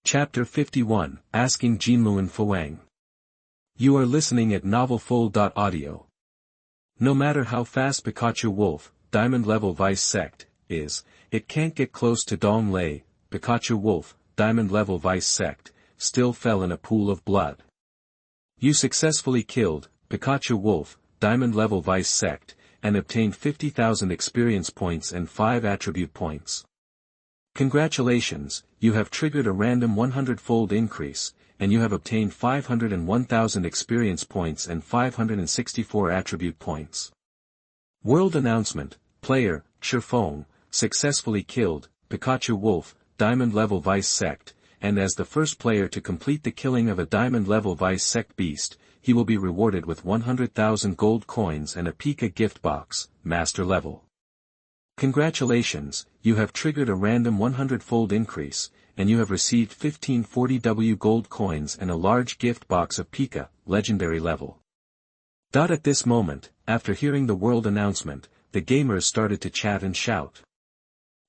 Chapter 51, Asking Jinlun Fawang. You are listening at novelfull.audio. No matter how fast Pikachu Wolf, Diamond Level Vice Sect, is, it can't get close to Dong Lei. Pikachu Wolf, Diamond Level Vice Sect, still fell in a pool of blood. You successfully killed Pikachu Wolf, Diamond Level Vice Sect, and obtained 50,000 experience points and 5 attribute points. Congratulations, you have triggered a random 100-fold increase, and you have obtained 501,000 experience points and 564 attribute points. World Announcement, Player, Shura, successfully killed Pikachu Wolf, Diamond Level Vice Sect, and as the first player to complete the killing of a Diamond Level Vice Sect beast, he will be rewarded with 100,000 gold coins and a Pika gift box, Master Level. Congratulations, you have triggered a random 100-fold increase, and you have received 1540 gold coins and a large gift box of Pika, Legendary Level. At this moment, after hearing the world announcement, the gamers started to chat and shout.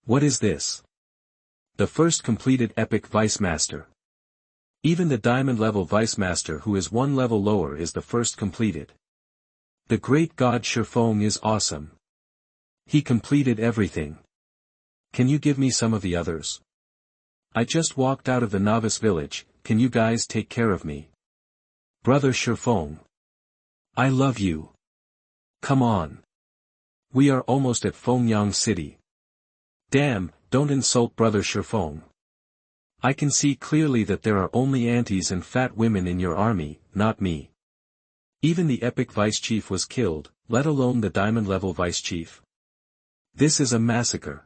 What is this? The first completed Epic Vice Master. Even the Diamond Level Vice Master who is one level lower is the first completed. The great god Shura is awesome. He completed everything. Can you give me some of the others? I just walked out of the novice village, can you guys take care of me? Brother Shura. I love you. Come on. We are almost at Fawang City. Damn, don't insult Brother Shura. I can see clearly that there are only aunties and fat women in your army, not me. Even the epic vice chief was killed, let alone the diamond level vice chief. This is a massacre.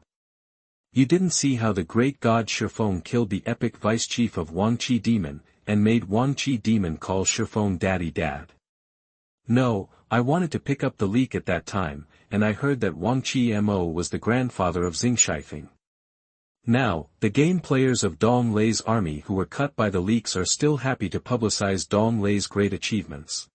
You didn't see how the great god Shura killed the epic vice chief of Wangqi Demon, and made Wangqi Demon call Shura Daddy Dad. No, I wanted to pick up the leak at that time, and I heard that Wangqi Mo was the grandfather of Xingshifeng. Now, the game players of Dong Lei's army who were cut by the leaks are still happy to publicize Dong Lei's great achievements.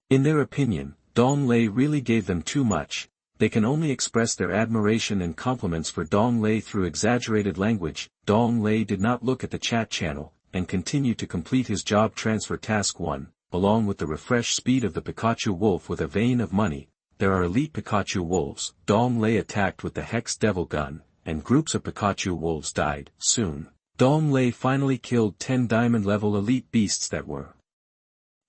In their opinion, Dong Lei really gave them too much. They can only express their admiration and compliments for Dong Lei through exaggerated language. Dong Lei did not look at the chat channel, and continued to complete his job transfer task 1, along with the refresh speed of the Pikachu Wolf with a vein of money. There are elite Pikachu Wolves. Dong Lei attacked with the Hex Devil Gun, and groups of Pikachu Wolves died. Soon, Dong Lei finally killed 10 diamond level elite beasts that were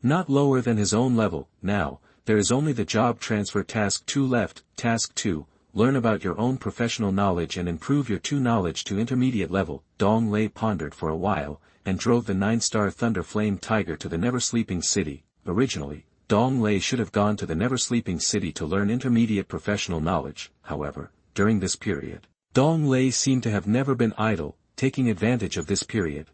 not lower than his own level. Now, there is only the job transfer task 2 left. Task 2, learn about your own professional knowledge and improve your 2 knowledge to intermediate level. Dong Lei pondered for a while, and drove the 9-star Thunder Flame Tiger to the Never Sleeping City. Originally, Dong Lei should have gone to the Never Sleeping City to learn intermediate professional knowledge. However, during this period, Dong Lei seemed to have never been idle, taking advantage of this period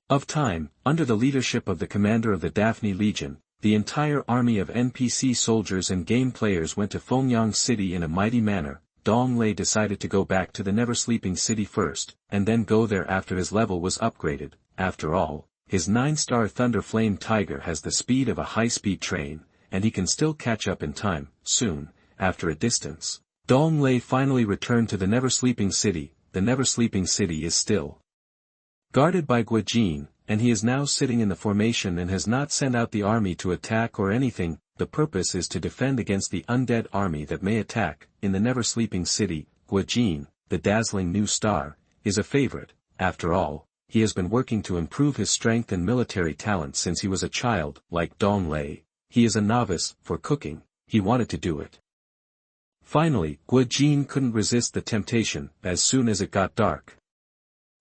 of time, under the leadership of the commander of the Daphne Legion. The entire army of NPC soldiers and game players went to Fawang City in a mighty manner. Dong Lei decided to go back to the Never Sleeping City first, and then go there after his level was upgraded. After all, his 9-star Thunder Flame Tiger has the speed of a high-speed train, and he can still catch up in time. Soon, after a distance, Dong Lei finally returned to the Never Sleeping City. The Never Sleeping City is still guarded by Guojin, and he is now sitting in the formation and has not sent out the army to attack or anything. The purpose is to defend against the undead army that may attack. In the Never Sleeping City, Guojin, the dazzling new star, is a favorite. After all, he has been working to improve his strength and military talent since he was a child. Like Dong Lei, he is a novice. For cooking, he wanted to do it. Finally, Guojin couldn't resist the temptation. As soon as it got dark,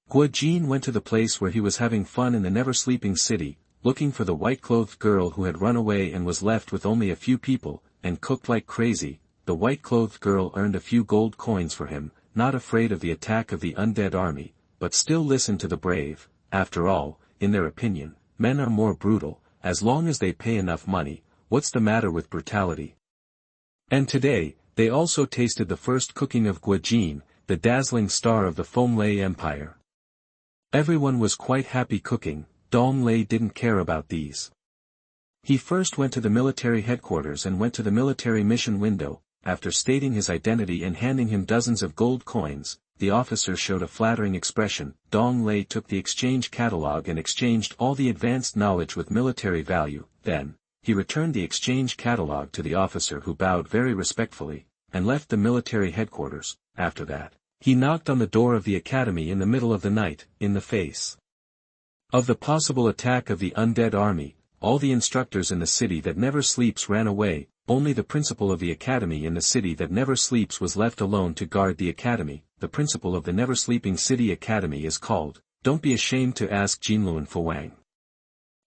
Guojin went to the place where he was having fun in the Never Sleeping City, looking for the white-clothed girl who had run away and was left with only a few people, and cooked like crazy. The white-clothed girl earned a few gold coins for him, not afraid of the attack of the undead army, but still listened to the brave. After all, in their opinion, men are more brutal. As long as they pay enough money, what's the matter with brutality? And today, they also tasted the first cooking of Guojin, the dazzling star of the Fawang Empire. Everyone was quite happy cooking. Dong Lei didn't care about these. He first went to the military headquarters and went to the military mission window. After stating his identity and handing him dozens of gold coins, the officer showed a flattering expression. Dong Lei took the exchange catalog and exchanged all the advanced knowledge with military value. Then, he returned the exchange catalog to the officer, who bowed very respectfully, and left the military headquarters. After that, he knocked on the door of the academy in the middle of the night, in the face of the possible attack of the undead army. All the instructors in the city that never sleeps ran away. Only the principal of the academy in the city that never sleeps was left alone to guard the academy. The principal of the never sleeping city academy is called, don't be ashamed to ask, Jinlun Fawang.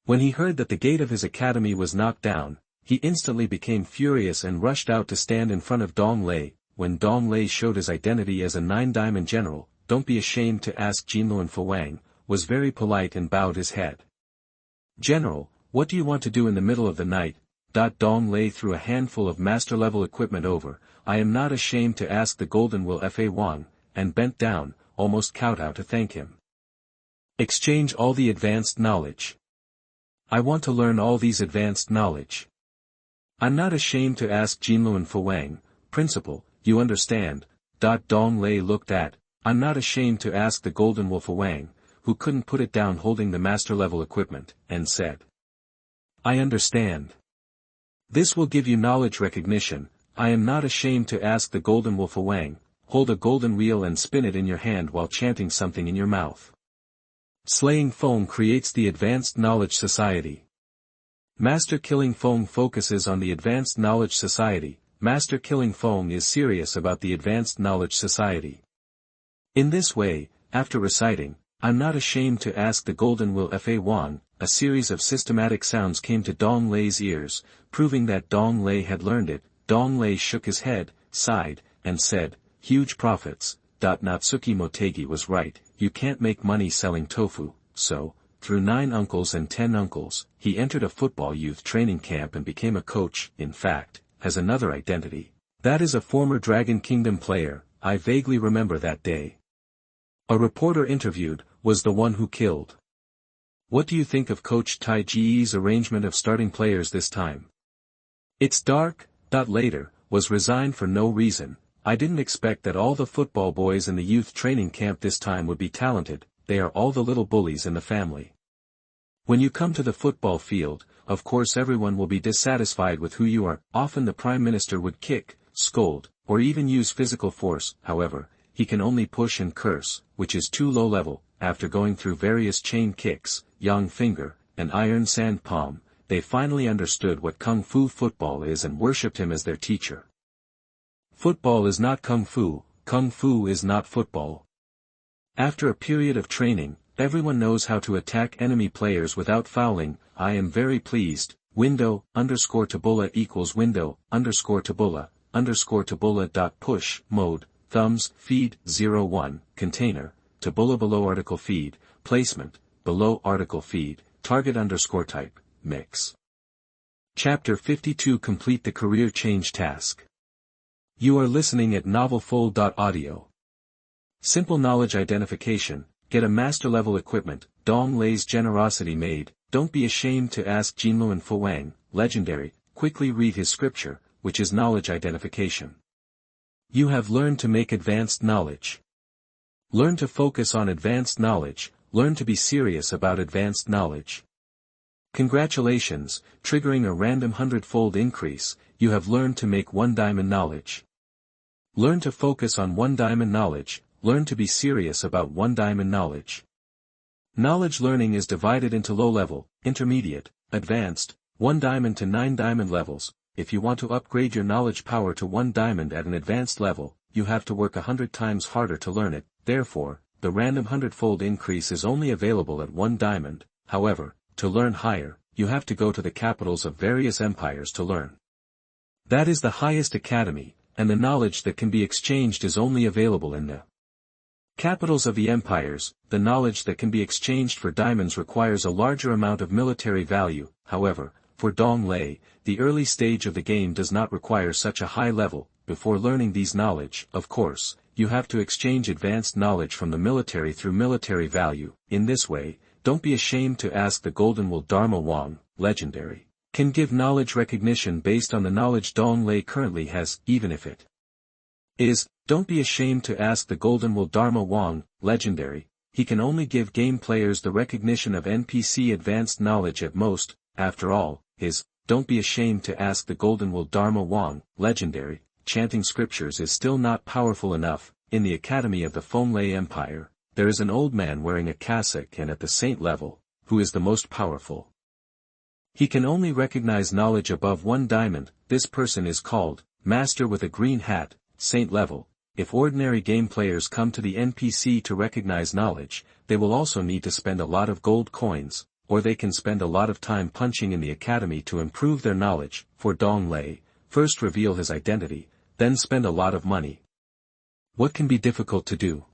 When he heard that the gate of his academy was knocked down, he instantly became furious and rushed out to stand in front of Dong Lei. When Dong Lei showed his identity as a 9-diamond general, don't be ashamed to ask, Jinlun Fawang was very polite and bowed his head. General, what do you want to do in the middle of the night? Dong Lei threw a handful of master-level equipment over. I am not ashamed to ask the Golden Will Fawang, and bent down, almost kowtowed to thank him. Exchange all the advanced knowledge. I want to learn all these advanced knowledge. I'm not ashamed to ask, Jinlun Fawang, principal, you understand. Dong Lei looked at, I'm not ashamed to ask the Golden Will Fawang, who couldn't put it down holding the master-level equipment, and said, I understand. This will give you knowledge recognition. I am not ashamed to ask the Golden Will Fawang, hold a golden wheel and spin it in your hand while chanting something in your mouth. Slaying Fong creates the Advanced Knowledge Society. Master Killing Fong focuses on the Advanced Knowledge Society. Master Killing Fong is serious about the Advanced Knowledge Society. In this way, after reciting, I'm not ashamed to ask the Golden Will Fawang, a series of systematic sounds came to Dong Lei's ears, proving that Dong Lei had learned it. Dong Lei shook his head, sighed, and said, huge profits. Natsuki Motegi was right, you can't make money selling tofu. So, through 9 uncles and 10 uncles, he entered a football youth training camp and became a coach. In fact, has another identity. That is a former Dragon Kingdom player. I vaguely remember that day. A reporter interviewed, was the one who killed. What do you think of Coach Tai Ji's arrangement of starting players this time? It's dark. Later, was resigned for no reason. I didn't expect that all the football boys in the youth training camp this time would be talented. They are all the little bullies in the family. When you come to the football field, of course everyone will be dissatisfied with who you are. Often the Prime Minister would kick, scold, or even use physical force. However, he can only push and curse, which is too low level. After going through various chain kicks, yang finger, and iron sand palm, they finally understood what Kung Fu football is and worshipped him as their teacher. Football is not Kung Fu is not football. After a period of training, everyone knows how to attack enemy players without fouling. I am very pleased. Window, _Tabula equals window, _Tabula push, mode, thumbs, feed, 01, container, Tabula below article feed, placement, below article feed, target _type, mix. Chapter 52 Complete the career change task. You are listening at novelfull.audio. Simple knowledge identification, get a master-level equipment, Dong Lei's generosity made, don't be ashamed to ask Jinlun Fawang, legendary, quickly read his scripture, which is knowledge identification. You have learned to make advanced knowledge. Learn to focus on advanced knowledge, learn to be serious about advanced knowledge. Congratulations, triggering a random 100-fold increase, you have learned to make 1-diamond knowledge. Learn to focus on 1-diamond knowledge, learn to be serious about 1-diamond knowledge. Knowledge learning is divided into low-level, intermediate, advanced, 1-diamond to 9-diamond levels. If you want to upgrade your knowledge power to 1-diamond at an advanced level, you have to work 100 times harder to learn it. Therefore, the random 100-fold increase is only available at 1-diamond. However, to learn higher, you have to go to the capitals of various empires to learn. That is the highest academy, and the knowledge that can be exchanged is only available in the capitals of the empires. The knowledge that can be exchanged for diamonds requires a larger amount of military value. However, for Dong Lei, the early stage of the game does not require such a high level. Before learning these knowledge, of course, you have to exchange advanced knowledge from the military through military value. In this way, don't be ashamed to ask the Golden Will Dharma Wang, legendary, can give knowledge recognition based on the knowledge Dong Lei currently has, even if it is, don't be ashamed to ask the Golden Will Dharma Wang, legendary. He can only give game players the recognition of NPC advanced knowledge at most. After all, his, don't be ashamed to ask the Golden Will Dharma Wang, legendary, chanting scriptures is still not powerful enough. In the Academy of the Fenglai Empire, there is an old man wearing a cassock and at the saint level, who is the most powerful. He can only recognize knowledge above 1 diamond. This person is called Master with a green hat, saint level. If ordinary game players come to the NPC to recognize knowledge, they will also need to spend a lot of gold coins, or they can spend a lot of time punching in the academy to improve their knowledge. For Dong Lei, first reveal his identity, then spend a lot of money. What can be difficult to do?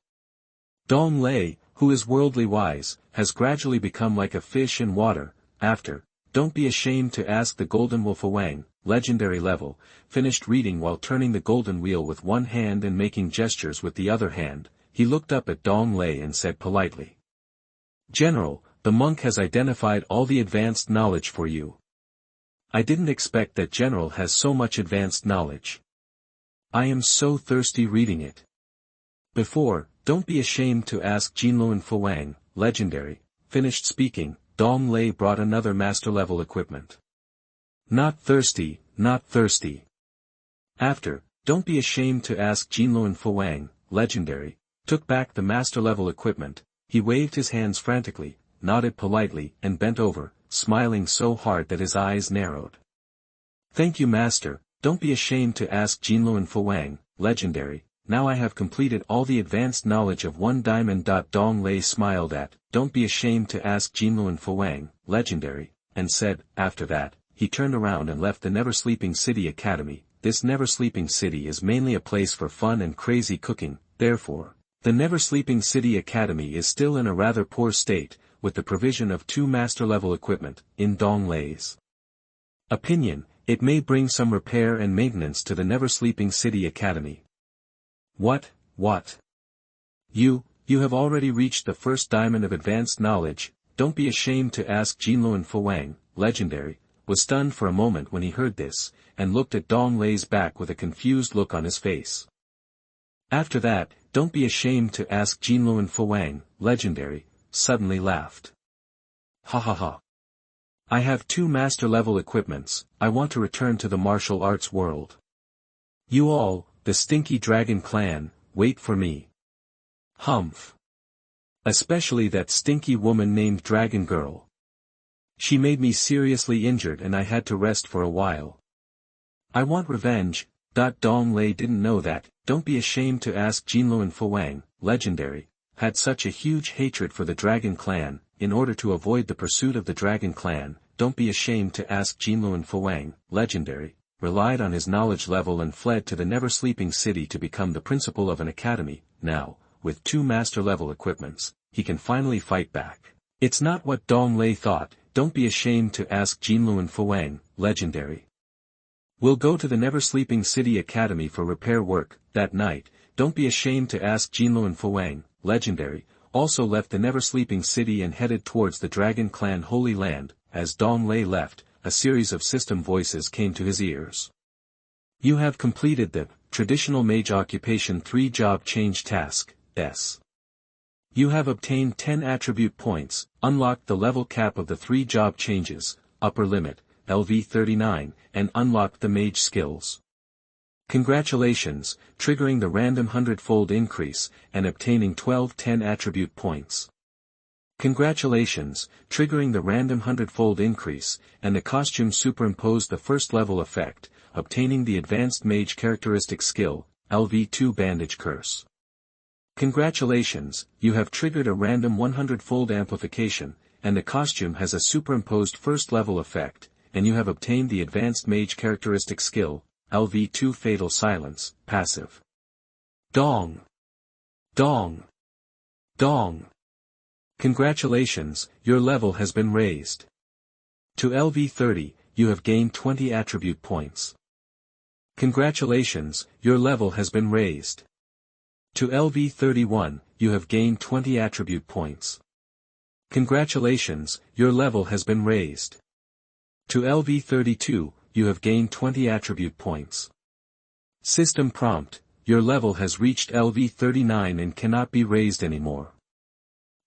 Dong Lei, who is worldly wise, has gradually become like a fish in water. After, don't be ashamed to ask the Golden Will Fawang, legendary level, finished reading while turning the golden wheel with one hand and making gestures with the other hand, he looked up at Dong Lei and said politely, "General, the monk has identified all the advanced knowledge for you. I didn't expect that General has so much advanced knowledge. I am so thirsty reading it." Before, don't be ashamed to ask Jinlun Fawang, legendary, finished speaking, Dong Lei brought another master-level equipment. Not thirsty, not thirsty. After, don't be ashamed to ask Jinlun Fawang, legendary, took back the master-level equipment, he waved his hands frantically, nodded politely and bent over, smiling so hard that his eyes narrowed. Thank you master, don't be ashamed to ask Jinlun Fawang, legendary, now I have completed all the advanced knowledge of 1 diamond. Dong Lei smiled at, don't be ashamed to ask Jinlun Fawang, legendary, and said, after that, he turned around and left the Never Sleeping City Academy. This Never Sleeping City is mainly a place for fun and crazy cooking, therefore, the Never Sleeping City Academy is still in a rather poor state, with the provision of 2 master-level equipment. In Dong Lei's opinion, it may bring some repair and maintenance to the Never Sleeping City Academy. What? You have already reached the 1st diamond of advanced knowledge, don't be ashamed to ask Jinlun Fawang, legendary, was stunned for a moment when he heard this, and looked at Dong Lei's back with a confused look on his face. After that, don't be ashamed to ask Jinlun Fawang, legendary, suddenly laughed. Ha ha ha. I have 2 master-level equipments, I want to return to the martial arts world. You all, the Stinky Dragon Clan, wait for me. Humph. Especially that stinky woman named Dragon Girl. She made me seriously injured and I had to rest for a while. I want revenge. Dong Lei didn't know that, don't be ashamed to ask Jinlun Fawang, legendary, had such a huge hatred for the Dragon Clan. In order to avoid the pursuit of the Dragon Clan, don't be ashamed to ask Jinlun Fawang, legendary, relied on his knowledge level and fled to the Never Sleeping City to become the principal of an academy. Now, with 2 master-level equipments, he can finally fight back. It's not what Dong Lei thought, don't be ashamed to ask Jinlun Fawang, legendary. We'll go to the Never Sleeping City Academy for repair work. That night, don't be ashamed to ask Jinlun Fawang, legendary, also left the Never Sleeping City and headed towards the Dragon Clan Holy Land. As Dong Lei left, a series of system voices came to his ears. You have completed the Traditional Mage Occupation 3 Job Change Task, S. You have obtained 10 attribute points, unlocked the level cap of the 3 job changes, upper limit, LV39, and unlocked the mage skills. Congratulations, triggering the random 100-fold increase, and obtaining 12 10 attribute points. Congratulations, triggering the random 100-fold increase, and the costume superimposed the 1st level effect, obtaining the advanced mage characteristic skill, LV2 Bandage Curse. Congratulations, you have triggered a random 100-fold amplification, and the costume has a superimposed 1st level effect, and you have obtained the advanced mage characteristic skill, LV2 Fatal Silence, passive. Dong! Dong! Dong! Congratulations, your level has been raised. To LV30, you have gained 20 attribute points. Congratulations, your level has been raised. To LV31, you have gained 20 attribute points. Congratulations, your level has been raised. To LV32, you have gained 20 attribute points. System prompt, Your level has reached LV 39 and cannot be raised anymore.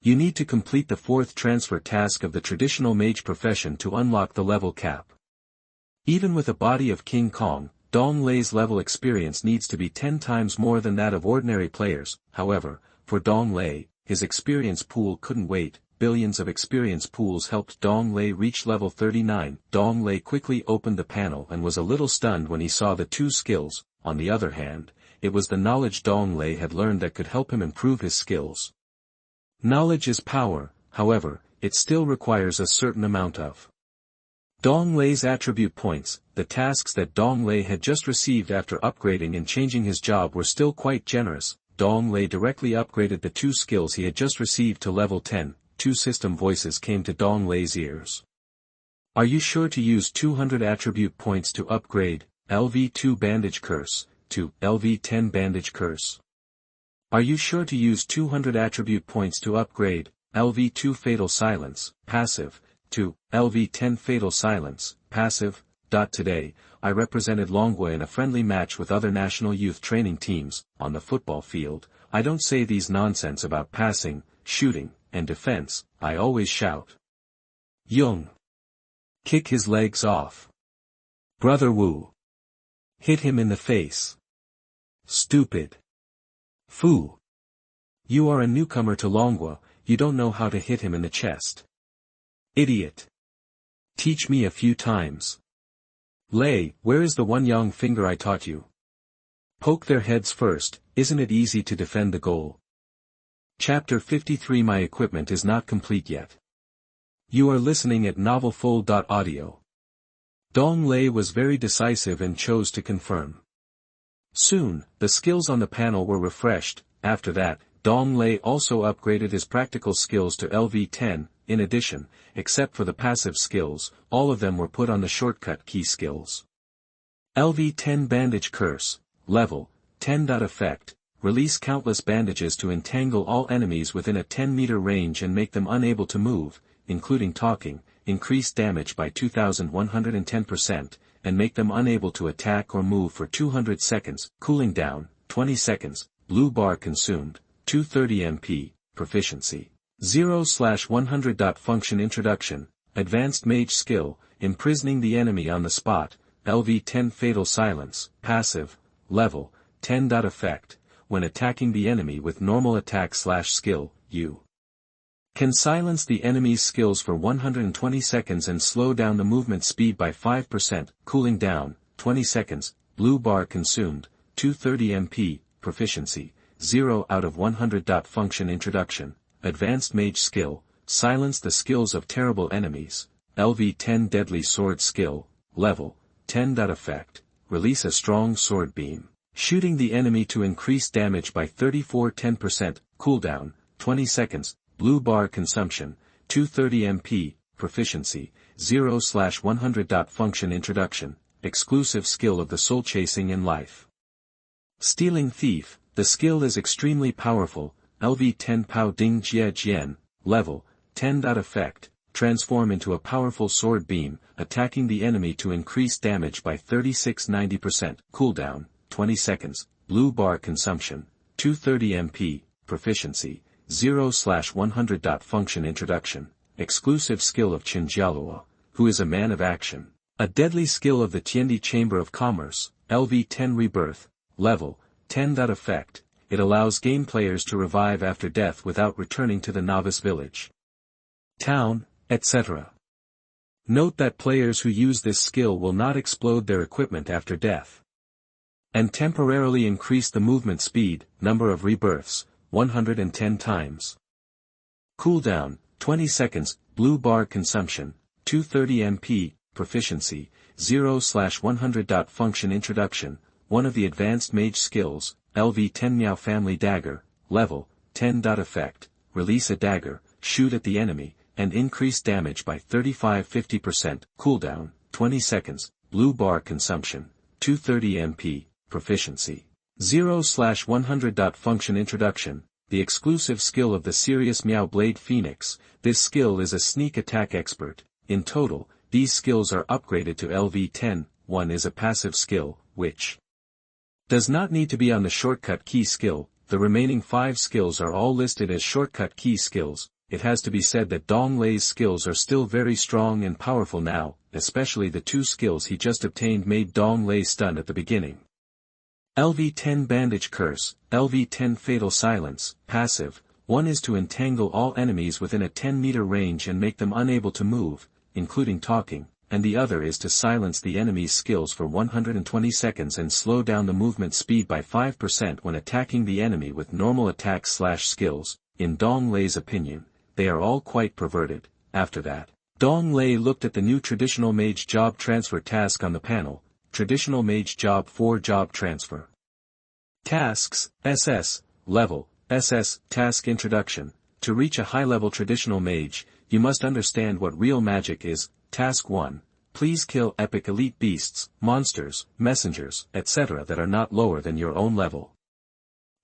You need to complete the 4th transfer task of the traditional mage profession to unlock the level cap. Even with a body of King Kong, Dong Lei's level experience needs to be 10 times more than that of ordinary players. However, for Dong Lei, his experience pool couldn't wait. Billions of experience pools helped Dong Lei reach level 39. Dong Lei quickly opened the panel and was a little stunned when he saw the 2 skills. On the other hand, it was the knowledge Dong Lei had learned that could help him improve his skills. Knowledge is power, however, it still requires a certain amount of Dong Lei's attribute points. The tasks that Dong Lei had just received after upgrading and changing his job were still quite generous. Dong Lei directly upgraded the 2 skills he had just received to level 10. 2 system voices came to Dong Lei's ears. Are you sure to use 200 attribute points to upgrade LV2 Bandage Curse to LV10 Bandage Curse? Are you sure to use 200 attribute points to upgrade LV2 Fatal Silence, passive, to LV10 Fatal Silence, passive? Today, I represented Longwa in a friendly match with other national youth training teams. On the football field, I don't say these nonsense about passing, shooting, and defense. I always shout. Young. Kick his legs off. Brother Wu. Hit him in the face. Stupid. Fu. You are a newcomer to Longwa, you don't know how to hit him in the chest. Idiot. Teach me a few times. Lei, where is the one young finger I taught you? Poke their heads first. Isn't it easy to defend the goal? Chapter 53. My equipment is not complete yet. You are listening at novelfull.audio. Dong Lei was very decisive and chose to confirm. Soon, the skills on the panel were refreshed. After that, Dong Lei also upgraded his practical skills to LV10. In addition, except for the passive skills, all of them were put on the shortcut key skills. LV10 Bandage Curse, level 10. Effect, release countless bandages to entangle all enemies within a 10-meter range and make them unable to move, including talking, increase damage by 2,110%, and make them unable to attack or move for 200 seconds, cooling down, 20 seconds, blue bar consumed, 230 MP, proficiency. 0/100. Function Introduction, Advanced Mage Skill, Imprisoning the Enemy on the Spot, LV10 Fatal Silence, Passive, Level, 10. Effect, when attacking the enemy with normal attack/skill, you can silence the enemy's skills for 120 seconds and slow down the movement speed by 5%, cooling down, 20 seconds, blue bar consumed, 230 MP, proficiency, 0/100. Function Introduction, Advanced Mage Skill, silence the skills of terrible enemies, LV10 Deadly Sword Skill, Level, 10. Effect, release a strong sword beam, shooting the enemy to increase damage by 34-10%, cooldown, 20 seconds, blue bar consumption, 230 MP, proficiency, 0/100. Function Introduction, exclusive skill of the soul chasing in life. Stealing Thief, the skill is extremely powerful, LV10 Pao Ding Jie Jian, level, 10. Effect, transform into a powerful sword beam, attacking the enemy to increase damage by 36-90%, cooldown, 20 seconds, blue bar consumption, 230 MP, proficiency, 0/100. Function Introduction, exclusive skill of Qin Jialuo, who is a man of action, a deadly skill of the Tiandi Chamber of Commerce, LV10 Rebirth, level, 10. Effect, it allows game players to revive after death without returning to the novice village, town, etc. Note that players who use this skill will not explode their equipment after death. And temporarily increase the movement speed, number of rebirths, 110 times. Cooldown, 20 seconds, blue bar consumption, 230 MP, proficiency, 0/100. Function Introduction, one of the advanced mage skills, LV10 Miao Family Dagger, level, 10. Effect, release a dagger, shoot at the enemy, and increase damage by 35-50%, cooldown, 20 seconds, blue bar consumption, 230 MP, proficiency, 0/100. Function Introduction, the exclusive skill of the Serious Miao Blade Phoenix. This skill is a sneak attack expert. In total, these skills are upgraded to LV10. One is a passive skill, which Does not need to be on the shortcut key skill. The remaining 5 skills are all listed as shortcut key skills. It has to be said that Dong Lei's skills are still very strong and powerful now, especially the 2 skills he just obtained made Dong Lei stunned at the beginning. LV10 Bandage Curse, LV10 Fatal Silence, passive. One is to entangle all enemies within a 10-meter range and make them unable to move, including talking, and the other is to silence the enemy's skills for 120 seconds and slow down the movement speed by 5% when attacking the enemy with normal attacks/skills. In Dong Lei's opinion, they are all quite perverted. After that, Dong Lei looked at the new Traditional Mage Job Transfer task on the panel, Traditional Mage Job 4 Job Transfer. Tasks, SS-level, SS, Task Introduction. To reach a high-level Traditional Mage, you must understand what real magic is. Task 1. Please kill epic elite beasts, monsters, messengers, etc. that are not lower than your own level.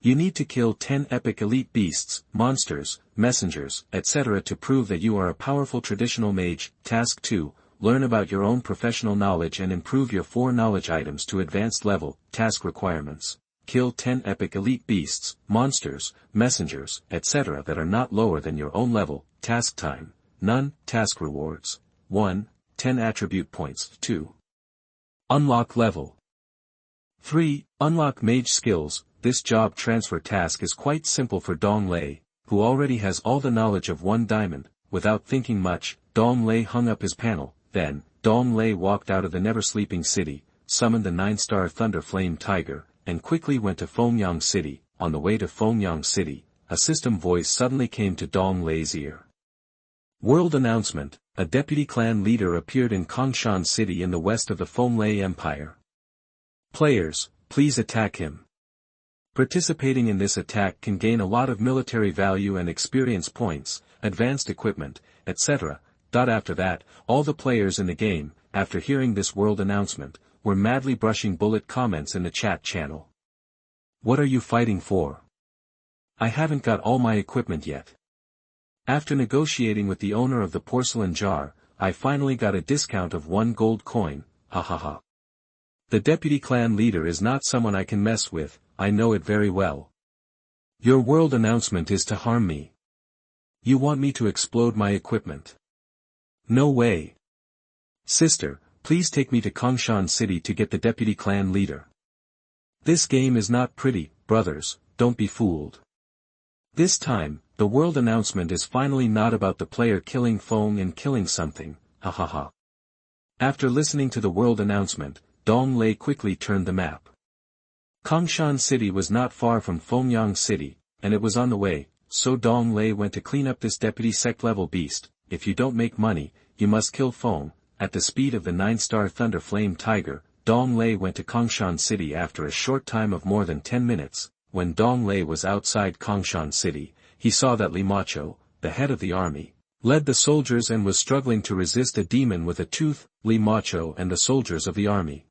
You need to kill 10 epic elite beasts, monsters, messengers, etc. to prove that you are a powerful Traditional Mage. Task 2. Learn about your own professional knowledge and improve your 4 knowledge items to advanced level. Task requirements. Kill 10 epic elite beasts, monsters, messengers, etc. that are not lower than your own level. Task time. None. Task rewards. 1. 10 attribute points. 2. Unlock level. 3. Unlock mage skills. This job transfer task is quite simple for Dong Lei, who already has all the knowledge of 1 diamond. Without thinking much, Dong Lei hung up his panel. Then, Dong Lei walked out of the never-sleeping city, summoned the 9-star Thunder Flame Tiger, and quickly went to Fawang City. On the way to Fawang City, a system voice suddenly came to Dong Lei's ear. World announcement. A deputy clan leader appeared in Kongshan City in the west of the Fenglai Empire. Players, please attack him. Participating in this attack can gain a lot of military value and experience points, advanced equipment, etc. After that, all the players in the game, after hearing this world announcement, were madly brushing bullet comments in the chat channel. What are you fighting for? I haven't got all my equipment yet. After negotiating with the owner of the porcelain jar, I finally got a discount of 1 gold coin, hahaha. The deputy clan leader is not someone I can mess with, I know it very well. Your world announcement is to harm me. You want me to explode my equipment? No way. Sister, please take me to Kongshan City to get the deputy clan leader. This game is not pretty, brothers, don't be fooled. This time, the world announcement is finally not about the player killing Fong and killing something, hahaha. After listening to the world announcement, Dong Lei quickly turned the map. Kongshan City was not far from Fawang City, and it was on the way, so Dong Lei went to clean up this deputy sect-level beast. If you don't make money, you must kill Fong. At the speed of the 9-star Thunder Flame Tiger, Dong Lei went to Kongshan City after a short time of more than 10 minutes. When Dong Lei was outside Kongshan City, he saw that Li Macho, the head of the army, led the soldiers and was struggling to resist a demon with a tooth. Li Macho and the soldiers of the army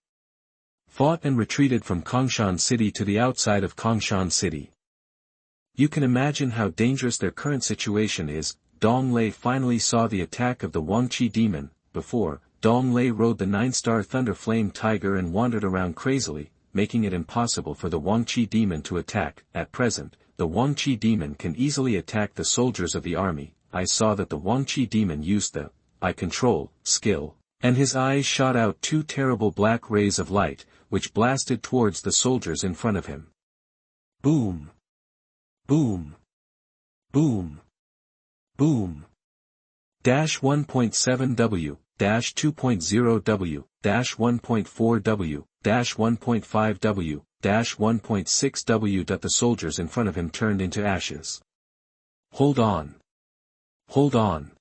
fought and retreated from Kongshan City to the outside of Kongshan City. You can imagine how dangerous their current situation is. Dong Lei finally saw the attack of the Wangqi demon. Before, Dong Lei rode the 9-star Thunder Flame Tiger and wandered around crazily, making it impossible for the Wangqi demon to attack. At present, the Wangqi demon can easily attack the soldiers of the army. I saw that the Wangqi demon used the I control skill, and his eyes shot out 2 terrible black rays of light, which blasted towards the soldiers in front of him. Boom! Boom! Boom! Boom! 1.7W, 2.0W, 1.4W, 1.5W, 1.6W. The soldiers in front of him turned into ashes. Hold on. Hold on.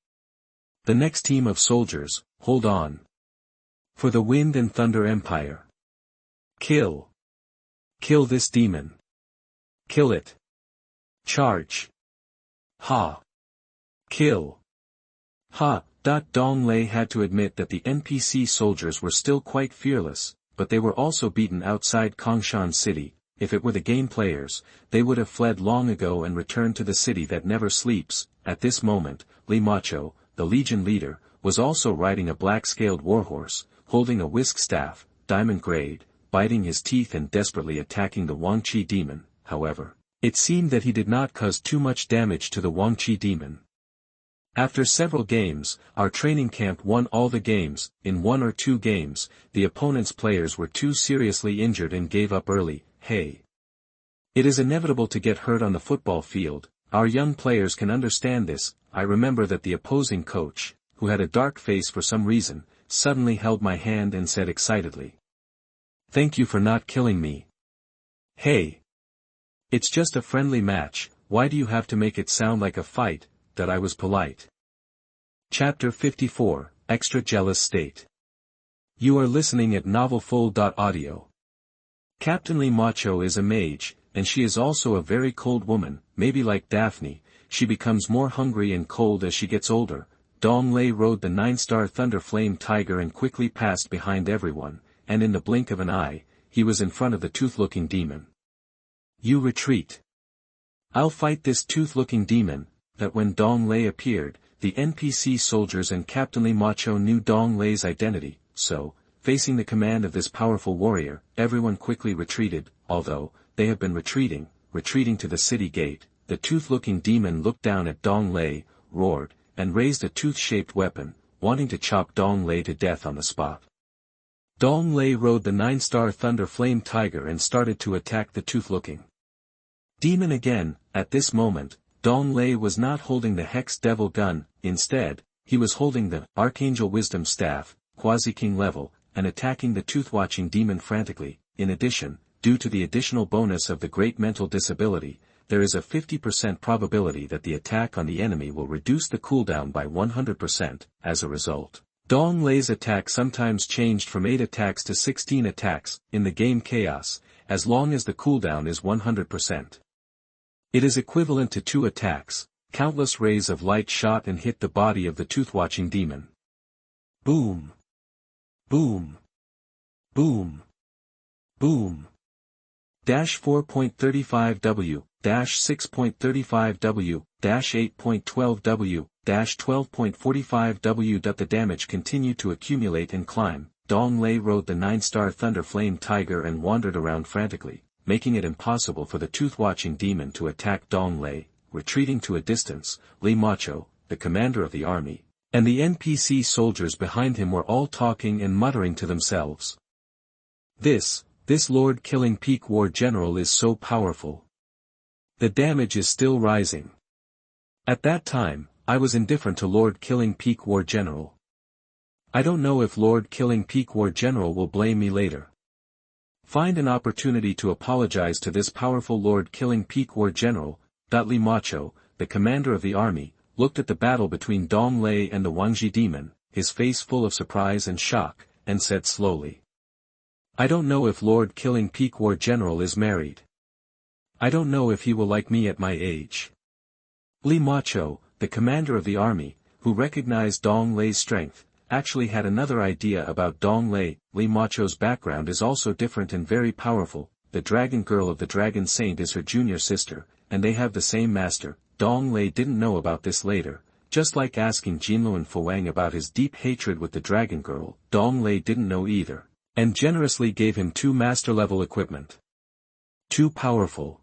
The next team of soldiers, hold on. For the Wind and Thunder Empire. Kill. Kill this demon. Kill it. Charge. Ha. Kill. Ha. Dong Lei had to admit that the NPC soldiers were still quite fearless, but they were also beaten outside Kongshan City. If it were the game players, they would have fled long ago and returned to the city that never sleeps. At this moment, Li Macho, the Legion leader, was also riding a black-scaled warhorse, holding a whisk staff, diamond grade. biting his teeth and desperately attacking the Wangqi demon. However, it seemed that he did not cause too much damage to the Wangqi demon. After several games, our training camp won all the games. In 1 or 2 games, the opponent's players were too seriously injured and gave up early. Hey. It is inevitable to get hurt on the football field. Our young players can understand this. I remember that the opposing coach, who had a dark face for some reason, suddenly held my hand and said excitedly, "Thank you for not killing me." Hey. It's just a friendly match, why do you have to make it sound like a fight? That I was polite. Chapter 54, Extra Jealous State. You are listening at novelfull.audio. Captain Li Macho is a mage, and she is also a very cold woman. Maybe like Daphne, she becomes more hungry and cold as she gets older. Dong Lei rode the 9-star Thunder Flame Tiger and quickly passed behind everyone, and in the blink of an eye, he was in front of the tooth-looking demon. You retreat. I'll fight this tooth-looking demon. That when Dong Lei appeared, the NPC soldiers and Captain Li Macho knew Dong Lei's identity, so, facing the command of this powerful warrior, everyone quickly retreated. Although they have been retreating to the city gate, the tooth-looking demon looked down at Dong Lei, roared, and raised a tooth-shaped weapon, wanting to chop Dong Lei to death on the spot. Dong Lei rode the 9-star Thunder Flame Tiger and started to attack the tooth-looking demon again. At this moment, Dong Lei was not holding the Hex Devil gun. Instead, he was holding the Archangel Wisdom Staff, Quasi-King level, and attacking the tooth-watching demon frantically. In addition, due to the additional bonus of the Great Mental Disability, there is a 50% probability that the attack on the enemy will reduce the cooldown by 100%. As a result, Dong Lei's attack sometimes changed from 8 attacks to 16 attacks, in the game Chaos, as long as the cooldown is 100%. It is equivalent to 2 attacks. Countless rays of light shot and hit the body of the tooth-watching demon. Boom. Boom. Boom. Boom. 4.35W, 6.35W, 8.12W, 12.45W. The damage continued to accumulate and climb. Dong Lei rode the 9-star Thunder Flame Tiger and wandered around frantically, making it impossible for the tooth-watching demon to attack Dong Lei. Retreating to a distance, Li Macho, the commander of the army, and the NPC soldiers behind him were all talking and muttering to themselves. This Lord Killing Peak War General is so powerful. The damage is still rising. At that time, I was indifferent to Lord Killing Peak War General. I don't know if Lord Killing Peak War General will blame me later. Find an opportunity to apologize to this powerful Lord Killing Peak War General. Li Macho, the commander of the army, looked at the battle between Dong Lei and the Wangji demon, his face full of surprise and shock, and said slowly, "I don't know if Lord Killing Peak War General is married. I don't know if he will like me at my age." Li Macho, the commander of the army, who recognized Dong Lei's strength, actually had another idea about Dong Lei. Li Macho's background is also different and very powerful. The dragon girl of the Dragon Saint is her junior sister, and they have the same master. Dong Lei didn't know about this later, just like asking Jinlun Fawang about his deep hatred with the dragon girl. Dong Lei didn't know either, and generously gave him 2 master-level equipment. Too powerful.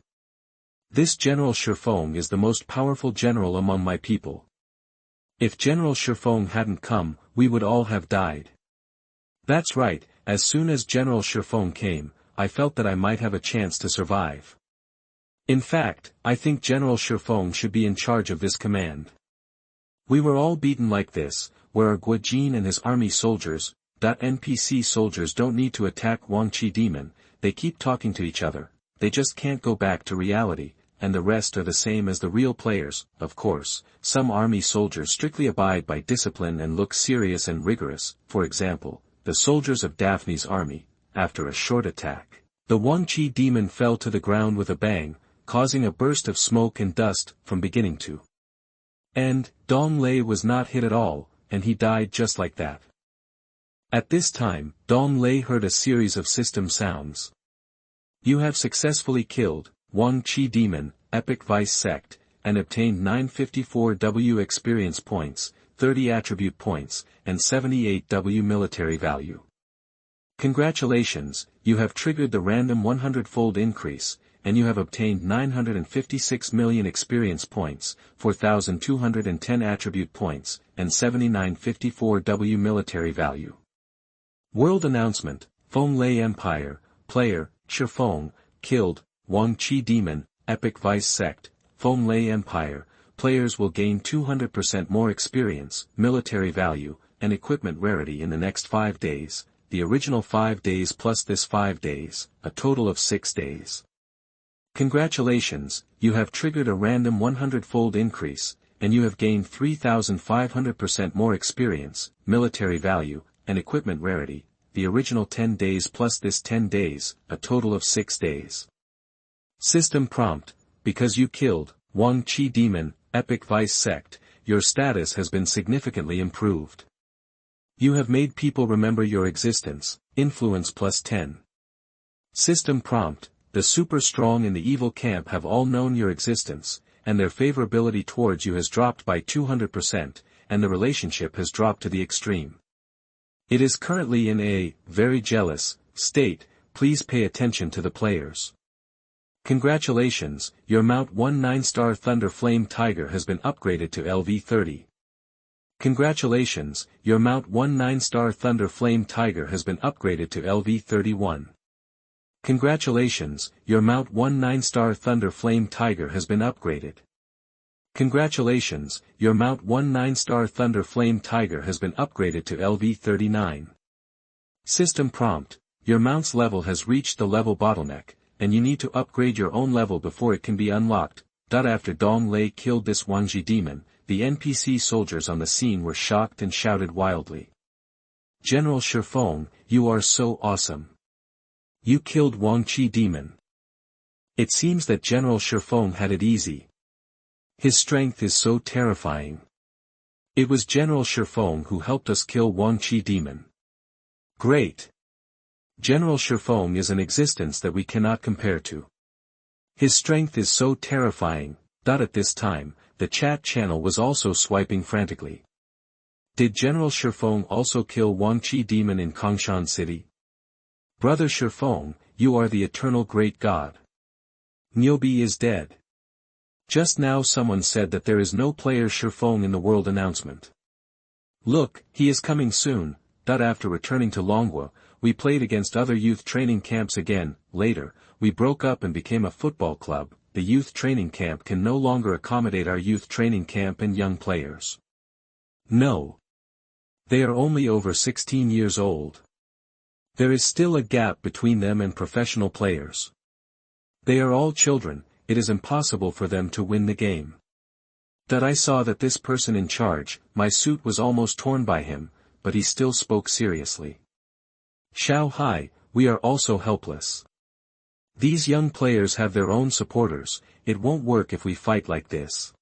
This General Shifeng is the most powerful general among my people. If General Shifeng hadn't come, we would all have died. That's right, as soon as General Shifeng came, I felt that I might have a chance to survive. In fact, I think General Shifeng should be in charge of this command. We were all beaten like this, where are Guojin and his army soldiers? NPC soldiers don't need to attack Wangqi demon, they keep talking to each other, they just can't go back to reality, and the rest are the same as the real players. Of course, some army soldiers strictly abide by discipline and look serious and rigorous. For example, the soldiers of Daphne's army. After a short attack, the Wangqi demon fell to the ground with a bang, causing a burst of smoke and dust from beginning to end. Dong Lei was not hit at all, and he died just like that. At this time, Dong Lei heard a series of system sounds. You have successfully killed Wangqi demon, Epic Vice Sect, and obtained 954W experience points, 30 attribute points, and 78W military value. Congratulations, you have triggered the random 100-fold increase, and you have obtained 956 million experience points, 4,210 attribute points, and 7954 W military value. World announcement: Feng Lei Empire, player, Shifeng, killed, Wang Qi Demon, Epic Vice Sect, Feng Lei Empire, players will gain 200% more experience, military value, and equipment rarity in the next 5 days, the original 5 days plus this 5 days, a total of 6 days. Congratulations, you have triggered a random 100-fold increase, and you have gained 3,500% more experience, military value, and equipment rarity, the original 10 days plus this 10 days, a total of 6 days. System prompt: because you killed Wang Qi Demon, Epic Vice Sect, your status has been significantly improved. You have made people remember your existence, influence plus 10. System prompt: the super strong in the evil camp have all known your existence, and their favorability towards you has dropped by 200%, and the relationship has dropped to the extreme. It is currently in a very jealous state. Please pay attention to the players. Congratulations, your Mount 1 9-star Thunder Flame Tiger has been upgraded to LV30. Congratulations, your Mount 1 9-star Thunder Flame Tiger has been upgraded to LV31. Congratulations, your Mount 1 9-star Thunder Flame Tiger has been upgraded. Congratulations, your Mount 1 9-star Thunder Flame Tiger has been upgraded to LV39. System prompt: your mount's level has reached the level bottleneck, and you need to upgrade your own level before it can be unlocked. After Dong Lei killed this Wangji demon, the NPC soldiers on the scene were shocked and shouted wildly. General Shifeng, you are so awesome. You killed Wang Qi Demon. It seems that General Shifeng had it easy. His strength is so terrifying. It was General Shifeng who helped us kill Wang Qi Demon. Great. General Shifeng is an existence that we cannot compare to. His strength is so terrifying. At this time, the chat channel was also swiping frantically. Did General Shifeng also kill Wang Qi Demon in Kongshan City? Brother Shifeng, you are the eternal great god. Niobe is dead. Just now someone said that there is no player Shifeng in the world announcement. Look, he is coming soon. After returning to Longwa, we played against other youth training camps again. Later, we broke up and became a football club. The youth training camp can no longer accommodate our youth training camp and young players. No. They are only over 16 years old. There is still a gap between them and professional players. They are all children, it is impossible for them to win the game. I saw that this person in charge, my suit was almost torn by him, but he still spoke seriously. Xiao Hai, we are also helpless. These young players have their own supporters, it won't work if we fight like this.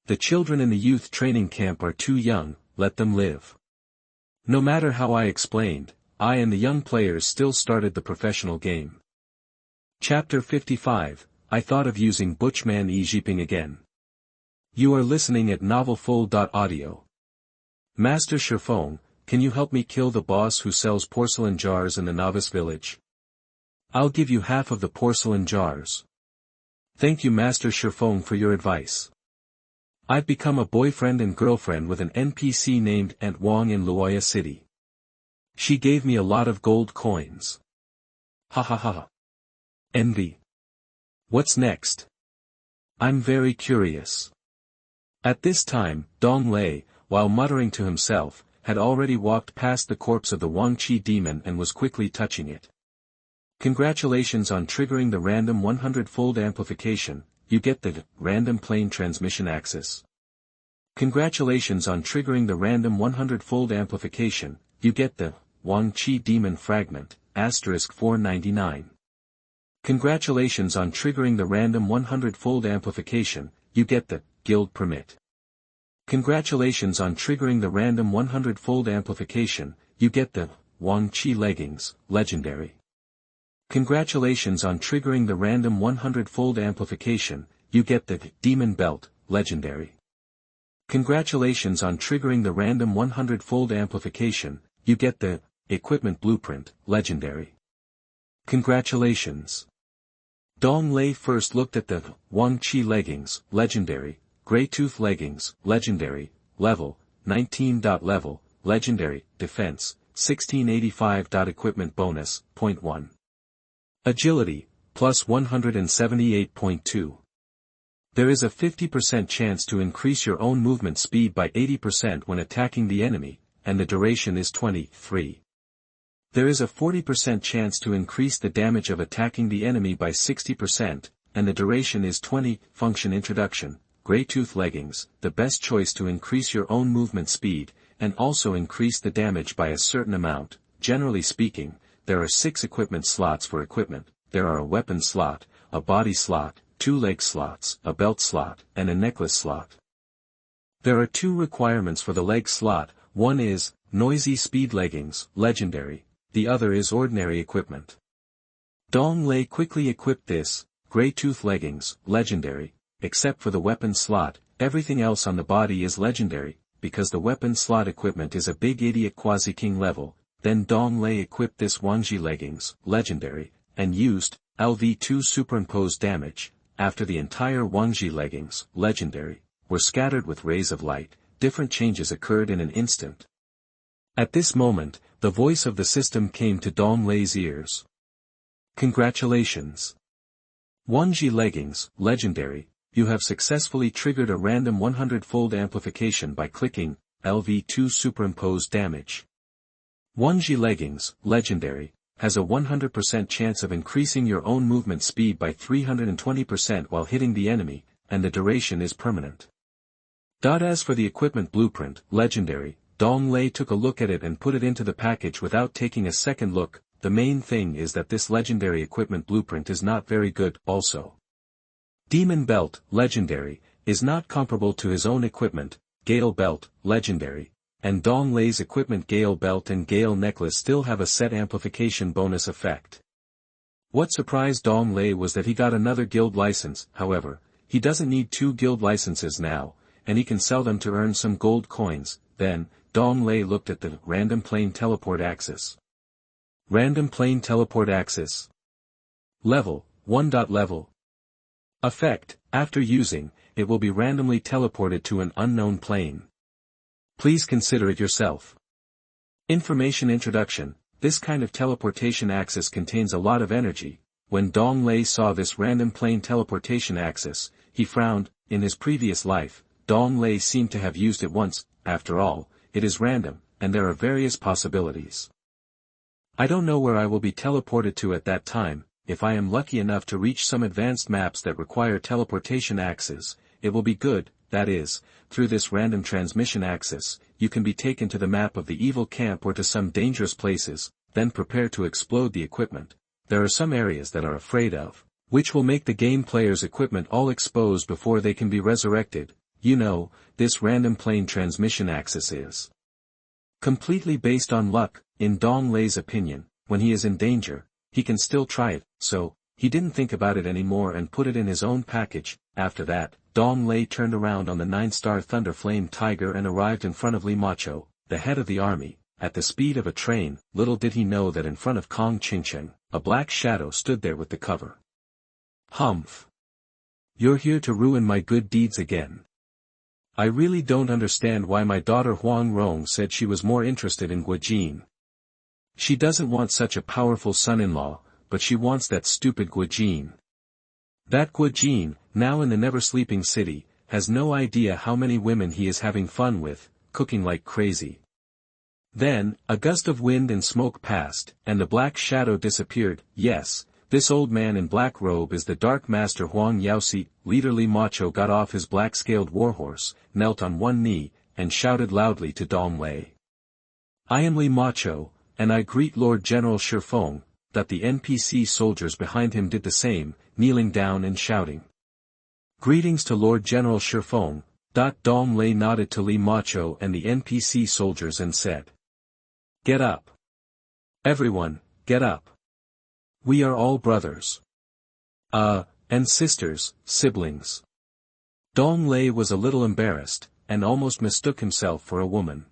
The children in the youth training camp are too young, let them live. No matter how I explained, I and the young players still started the professional game. Chapter 55, I thought of using Butchman Yi Zhiping again. You are listening at novelfull.audio. Master Shifeng, can you help me kill the boss who sells porcelain jars in the novice village? I'll give you half of the porcelain jars. Thank you Master Shifeng for your advice. I've become a boyfriend and girlfriend with an NPC named Aunt Wang in Luoya City. She gave me a lot of gold coins. Ha ha ha. Envy. What's next? I'm very curious. At this time, Dong Lei, while muttering to himself, had already walked past the corpse of the Wang Qi demon and was quickly touching it. Congratulations on triggering the random 100-fold amplification, you get the random plane transmission axis. Congratulations on triggering the random 100-fold amplification, you get the Wang Qi demon fragment, *499. Congratulations on triggering the random 100-fold amplification, you get the guild permit. Congratulations on triggering the random 100-fold amplification, you get the Wang Qi leggings, legendary. Congratulations on triggering the random 100-fold amplification, you get the demon belt, legendary. Congratulations on triggering the random 100-fold amplification, you get the equipment blueprint, legendary. Congratulations. Dong Lei first looked at the Wang Qi leggings, legendary, Grey Tooth leggings, legendary, level, 19. Level, legendary, defense, 1685. Equipment bonus, 0.1. Agility, plus 178.2. There is a 50% chance to increase your own movement speed by 80% when attacking the enemy, and the duration is 23. There is a 40% chance to increase the damage of attacking the enemy by 60%, and the duration is 20. Function introduction, Grey Tooth leggings, the best choice to increase your own movement speed, and also increase the damage by a certain amount. Generally speaking, there are 6 equipment slots for equipment. There are a weapon slot, a body slot, 2 leg slots, a belt slot, and a necklace slot. There are 2 requirements for the leg slot. One is noisy speed leggings, legendary, the other is ordinary equipment. Dong Lei quickly equipped this, Grey Tooth leggings, legendary, except for the weapon slot. Everything else on the body is legendary, because the weapon slot equipment is a big idiot quasi-king level. Then Dong Lei equipped this Wangji leggings, legendary, and used LV2 superimposed damage. After the entire Wangji leggings, legendary, were scattered with rays of light, different changes occurred in an instant. At this moment, the voice of the system came to Dong Lei's ears. Congratulations. Wangji leggings, legendary, you have successfully triggered a random 100-fold amplification by clicking LV2 superimposed damage. Wangji leggings, legendary, has a 100% chance of increasing your own movement speed by 320% while hitting the enemy, and the duration is permanent. As for the equipment blueprint, legendary, Dong Lei took a look at it and put it into the package without taking a second look. The main thing is that this legendary equipment blueprint is not very good. Also, Demon Belt, legendary, is not comparable to his own equipment, Gale Belt, legendary, and Dong Lei's equipment Gale Belt and Gale Necklace still have a set amplification bonus effect. What surprised Dong Lei was that he got another guild license. However, he doesn't need 2 guild licenses now, and he can sell them to earn some gold coins. Then, Dong Lei looked at the random plane teleport axis. Random plane teleport axis. Level, 1. Level. Effect, after using, it will be randomly teleported to an unknown plane. Please consider it yourself. Information introduction, this kind of teleportation axis contains a lot of energy. When Dong Lei saw this random plane teleportation axis, he frowned. In his previous life, Dong Lei seemed to have used it once. After all, it is random, and there are various possibilities. I don't know where I will be teleported to at that time. If I am lucky enough to reach some advanced maps that require teleportation axes, it will be good. That is, through this random transmission axis, you can be taken to the map of the evil camp or to some dangerous places, then prepare to explode the equipment. There are some areas that are afraid of, which will make the game player's equipment all exposed before they can be resurrected. You know, this random plane transmission axis is completely based on luck. In Dong Lei's opinion, when he is in danger, he can still try it, so he didn't think about it anymore and put it in his own package. After that, Dong Lei turned around on the 9-star Thunder Flame Tiger and arrived in front of Li Macho, the head of the army, at the speed of a train. Little did he know that in front of Kong Qingcheng, a black shadow stood there with the cover. Humph. You're here to ruin my good deeds again. I really don't understand why my daughter Huang Rong said she was more interested in Guojin. She doesn't want such a powerful son-in-law, but she wants that stupid Guojin. That Guojin, now in the never-sleeping city, has no idea how many women he is having fun with, cooking like crazy. Then, a gust of wind and smoke passed, and the black shadow disappeared. Yes, this old man in black robe is the Dark Master Huang Yaosi. Leader Li Macho got off his black-scaled warhorse, knelt on one knee, and shouted loudly to Dong Lei. I am Li Macho, and I greet Lord General Shifeng. That the NPC soldiers behind him did the same, kneeling down and shouting. Greetings to Lord General Shifeng. Dong Lei nodded to Li Macho and the NPC soldiers and said. Get up. Everyone, get up. We are all brothers. And sisters, siblings. Dong Lei was a little embarrassed, and almost mistook himself for a woman.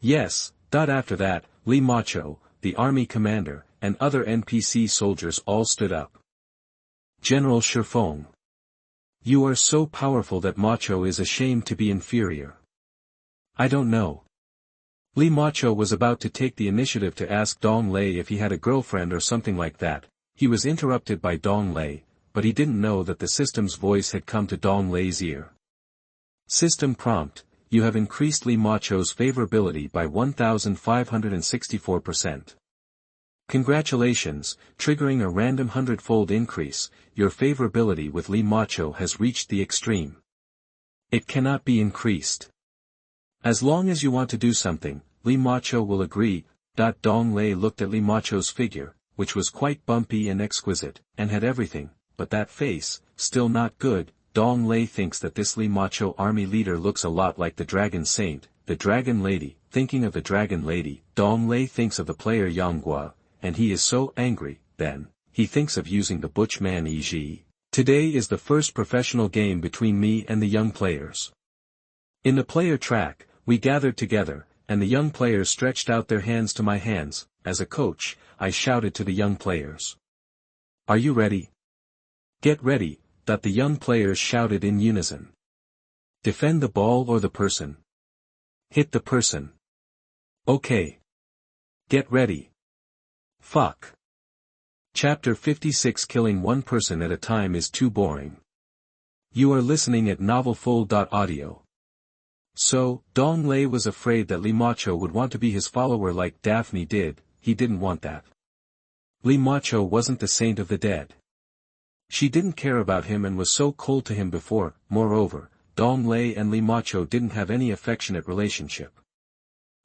Yes, After that, Li Macho, the army commander, and other NPC soldiers all stood up. General Shifeng. You are so powerful that Macho is ashamed to be inferior. I don't know. Li Macho was about to take the initiative to ask Dong Lei if he had a girlfriend or something like that. He was interrupted by Dong Lei, but he didn't know that the system's voice had come to Dong Lei's ear. System prompt, you have increased Li Macho's favorability by 1,564%. Congratulations, triggering a random 100-fold increase, your favorability with Li Macho has reached the extreme. It cannot be increased. As long as you want to do something, Li Macho will agree. Dong Lei looked at Li Macho's figure, which was quite bumpy and exquisite, and had everything, but that face, still not good. Dong Lei thinks that this Li Macho army leader looks a lot like the Dragon Saint, the Dragon Lady. Thinking of the Dragon Lady, Dong Lei thinks of the player Yang Gua, and he is so angry. Then, he thinks of using the Butchman Yi Zhiping. Today is the first professional game between me and the young players. In the player track, we gathered together, and the young players stretched out their hands to my hands. As a coach, I shouted to the young players. Are you ready? Get ready. The young players shouted in unison. Defend the ball or the person. Hit the person. Okay. Get ready. Fuck. Chapter 56. Killing one person at a time is too boring. You are listening at novelfull.audio. So, Dong Lei was afraid that Li Macho would want to be his follower like Daphne did. He didn't want that. Li Macho wasn't the saint of the dead. She didn't care about him and was so cold to him before. Moreover, Dong Lei and Li Macho didn't have any affectionate relationship.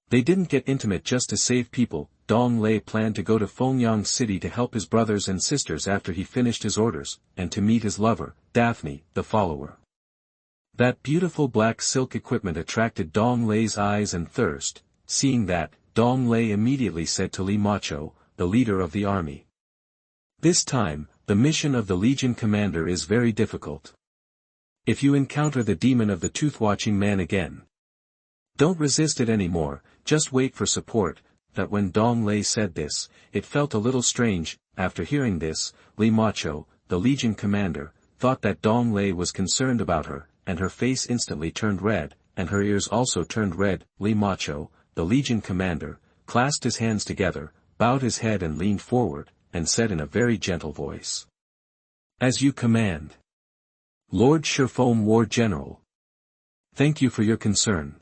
They didn't get intimate just to save people. Dong Lei planned to go to Fawang City to help his brothers and sisters after he finished his orders, and to meet his lover, Daphne, the follower. That beautiful black silk equipment attracted Dong Lei's eyes and thirst. Seeing that, Dong Lei immediately said to Li Macho, the leader of the army. This time, the mission of the Legion commander is very difficult. If you encounter the demon of the tooth-watching man again, don't resist it anymore, just wait for support. That when Dong Lei said this, it felt a little strange. After hearing this, Li Macho, the Legion commander, thought that Dong Lei was concerned about her, and her face instantly turned red, and her ears also turned red. Li Macho, the Legion commander, clasped his hands together, bowed his head and leaned forward, and said in a very gentle voice. As you command. Lord Shifeng War General. Thank you for your concern.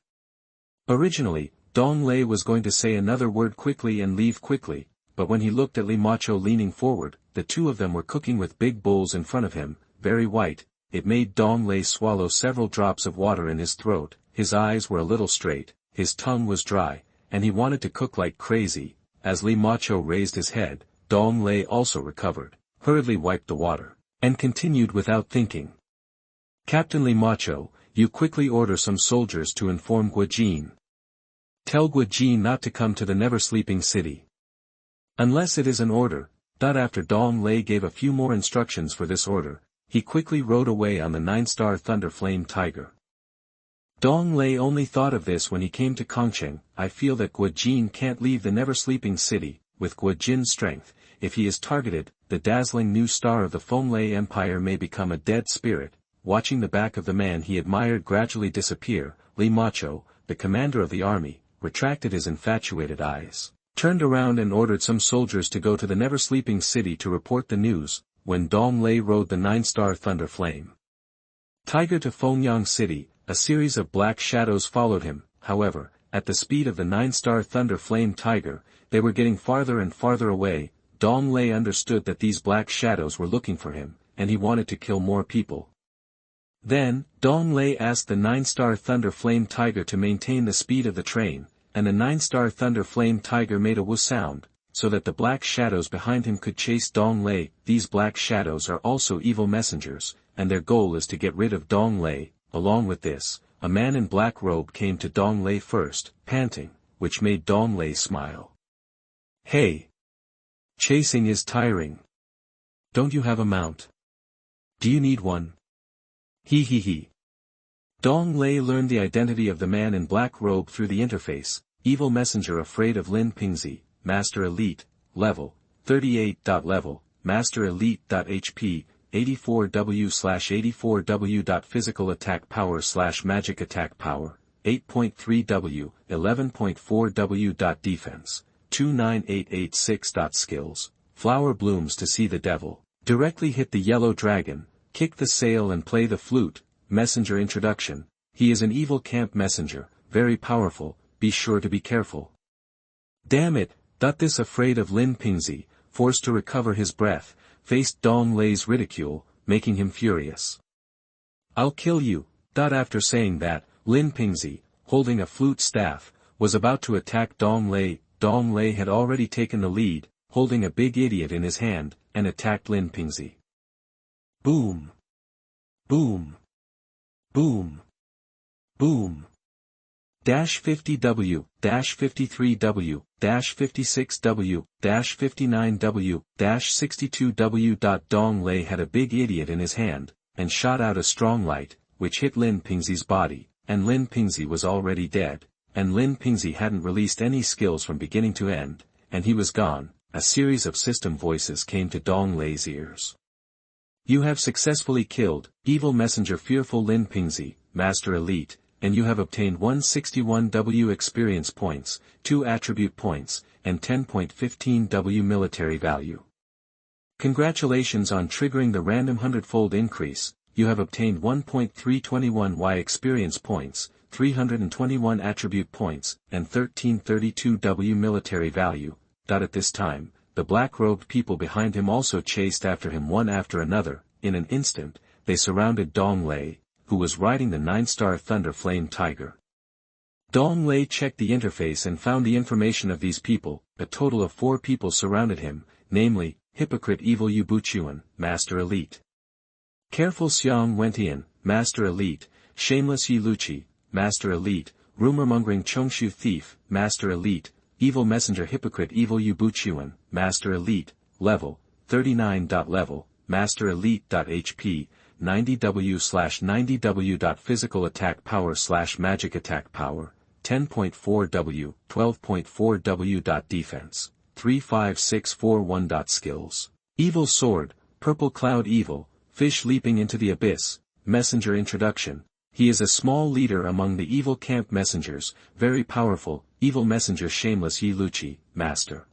Originally, Dong Lei was going to say another word quickly and leave quickly, but when he looked at Li Macho leaning forward, the two of them were cooking with big bowls in front of him, very white. It made Dong Lei swallow several drops of water in his throat. His eyes were a little straight, his tongue was dry, and he wanted to cook like crazy. As Li Macho raised his head, Dong Lei also recovered, hurriedly wiped the water, and continued without thinking. Captain Li Macho, you quickly order some soldiers to inform Guojin. Tell Guojin not to come to the never-sleeping city. Unless it is an order. After Dong Lei gave a few more instructions for this order, he quickly rode away on the 9-star Thunder Flame Tiger. Dong Lei only thought of this when he came to Kongcheng. I feel that Guojin can't leave the never-sleeping city. With Guojin's strength, if he is targeted, the dazzling new star of the Fenglai Empire may become a dead spirit. Watching the back of the man he admired gradually disappear, Li Macho, the commander of the army, retracted his infatuated eyes, turned around and ordered some soldiers to go to the never-sleeping city to report the news. When Dong Lei rode the 9-star Thunder Flame Tiger to Fawang City, a series of black shadows followed him. However, at the speed of the 9-star Thunder Flame Tiger, they were getting farther and farther away. Dong Lei understood that these black shadows were looking for him, and he wanted to kill more people. Then, Dong Lei asked the 9-star Thunder Flame Tiger to maintain the speed of the train, and the 9-star Thunder Flame Tiger made a woo sound, so that the black shadows behind him could chase Dong Lei. These black shadows are also evil messengers, and their goal is to get rid of Dong Lei. Along with this, a man in black robe came to Dong Lei first, panting, which made Dong Lei smile. Hey! Chasing is tiring. Don't you have a mount? Do you need one? He. Dong Lei learned the identity of the man in black robe through the interface. Evil Messenger afraid of Lin Pingzi, Master Elite, level, 38. Level, Master Elite.HP, 84W/84W. Physical attack power / magic attack power, 8.3W, 11.4W. Defense, 29886. Skills, Flower blooms to see the devil, directly hit the yellow dragon, kick the sail and play the flute. Messenger introduction, he is an evil camp messenger, very powerful, be sure to be careful. Damn it, this afraid of Lin Pingzi, forced to recover his breath, faced Dong Lei's ridicule, making him furious. I'll kill you. After saying that, Lin Pingzi, holding a flute staff, was about to attack Dong Lei. Dong Lei had already taken the lead, holding a big idiot in his hand, and attacked Lin Pingzi. Boom! Boom! Boom! Boom! -50W, -53W, -56W, -59W, -62W. Dong Lei had a big idiot in his hand, and shot out a strong light, which hit Lin Pingzi's body, and Lin Pingzi was already dead, and Lin Pingzi hadn't released any skills from beginning to end, and he was gone. A series of system voices came to Dong Lei's ears. You have successfully killed, Evil Messenger Fearful Lin Pingzi, Master Elite, and you have obtained 161W experience points, 2 attribute points, and 10.15W military value. Congratulations on triggering the random 100-fold increase, you have obtained 1.321Y experience points, 321 attribute points, and 1332W military value. At this time, the black-robed people behind him also chased after him one after another. In an instant, they surrounded Dong Lei, who was riding the 9-star Thunder Flame Tiger. Dong Lei checked the interface and found the information of these people. A total of 4 people surrounded him, namely, Hypocrite Evil Yu Buchuan, Master Elite. Careful Xiang Wentian, Master Elite, Shameless Yi Luchi, Master Elite, Rumor-mongering Chongshu Thief, Master Elite, Evil Messenger Hypocrite Evil Yu Buchuan, Master Elite, level, 39. Level, Master Elite.HP, 90W/90W. Physical attack power / magic attack power, 10.4W, 12.4W. Defense, 35641. Skills, Evil Sword, Purple Cloud Evil, Fish leaping into the abyss. Messenger introduction, he is a small leader among the evil camp messengers, very powerful. Evil Messenger Shameless Yi Luchi, Master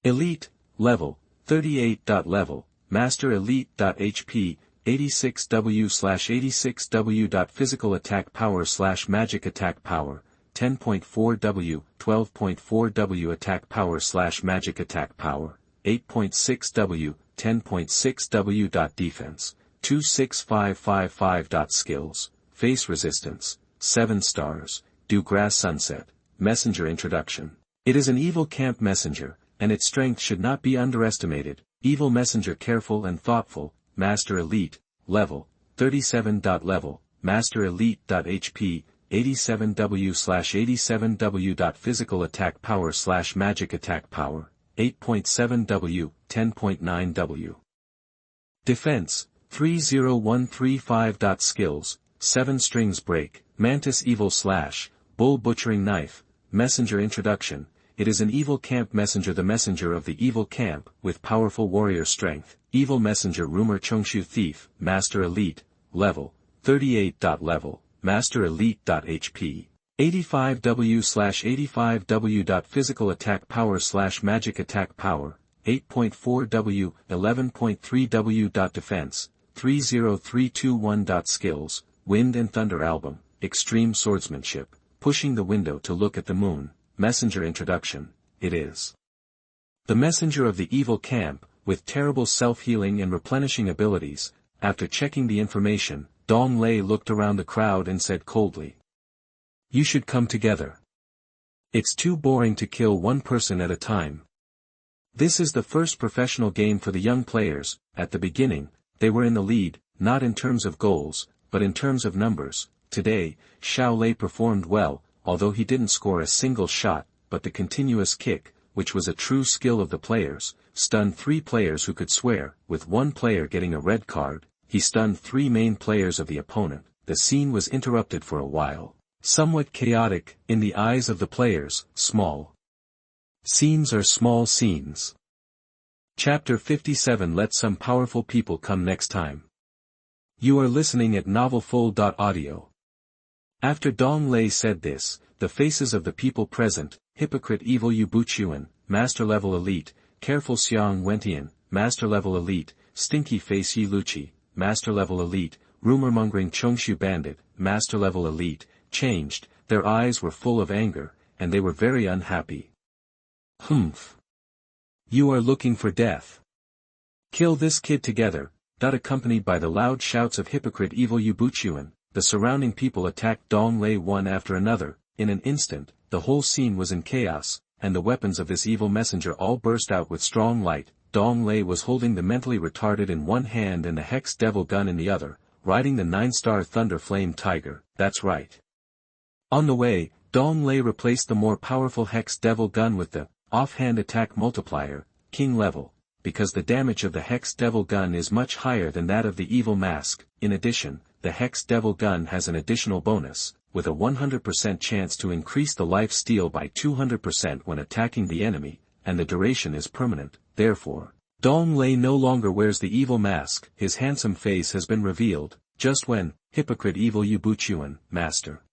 Elite, level, 38. Level, Master Elite.HP, 86W/86W. Physical attack power / magic attack power, 10.4W, 12.4W. Attack power / magic attack power, 8.6W, 10.6W. Defense, 26555. Skills, Face Resistance, 7 stars, Dewgrass Sunset. Messenger introduction, it is an evil camp messenger, and its strength should not be underestimated. Evil Messenger Careful and Thoughtful, Master Elite, level, 37. Level, Master Elite.HP, 87W/87W. Physical attack power / magic attack power, 8.7W, 10.9W. Defense, 30135. Skills, 7 strings break, Mantis Evil Slash, Bull Butchering Knife. Messenger introduction, it is an evil camp messenger, the messenger of the evil camp, with powerful warrior strength. Evil Messenger Rumor Chongshu Thief, Master Elite, level, 38. Level, Master Elite.HP, 85W/85W. Physical attack power / magic attack power, 8.4W, 11.3W. Defense, 30321. Skills, Wind and Thunder Album, Extreme Swordsmanship, Pushing the Window to Look at the Moon. Messenger introduction, it is the messenger of the evil camp, with terrible self-healing and replenishing abilities. After checking the information, Dong Lei looked around the crowd and said coldly, "You should come together. It's too boring to kill one person at a time. This is the first professional game for the young players." At the beginning, they were in the lead, not in terms of goals, but in terms of numbers. Today, Xiao Lei performed well, although he didn't score a single shot, but the continuous kick, which was a true skill of the players, stunned 3 players who could swear. With 1 player getting a red card, he stunned 3 main players of the opponent. The scene was interrupted for a while. Somewhat chaotic, in the eyes of the players, small scenes are small scenes. Chapter 57. Let some powerful people come next time. You are listening at novelfull.audio. After Dong Lei said this, the faces of the people present, Hypocrite Evil Yu Buchuan, Master Level Elite, Careful Xiang Wentian, Master Level Elite, Stinky Face Yi Luchi, Master Level Elite, Rumor-mongering Chongshu Bandit, Master Level Elite, changed, their eyes were full of anger, and they were very unhappy. Humph. You are looking for death. Kill this kid together. Accompanied by the loud shouts of Hypocrite Evil Yu Buchuan, the surrounding people attacked Dong Lei one after another. In an instant, the whole scene was in chaos, and the weapons of this evil messenger all burst out with strong light. Dong Lei was holding the mentally retarded in one hand and the Hex Devil gun in the other, riding the 9-star Thunder Flame Tiger, that's right. On the way, Dong Lei replaced the more powerful Hex Devil gun with the offhand attack multiplier, King level, because the damage of the Hex Devil gun is much higher than that of the Evil Mask. In addition, the Hex Devil gun has an additional bonus, with a 100% chance to increase the life steal by 200% when attacking the enemy, and the duration is permanent. Therefore, Dong Lei no longer wears the Evil Mask. His handsome face has been revealed, just when, Hypocrite Evil Yu Buchuan, Master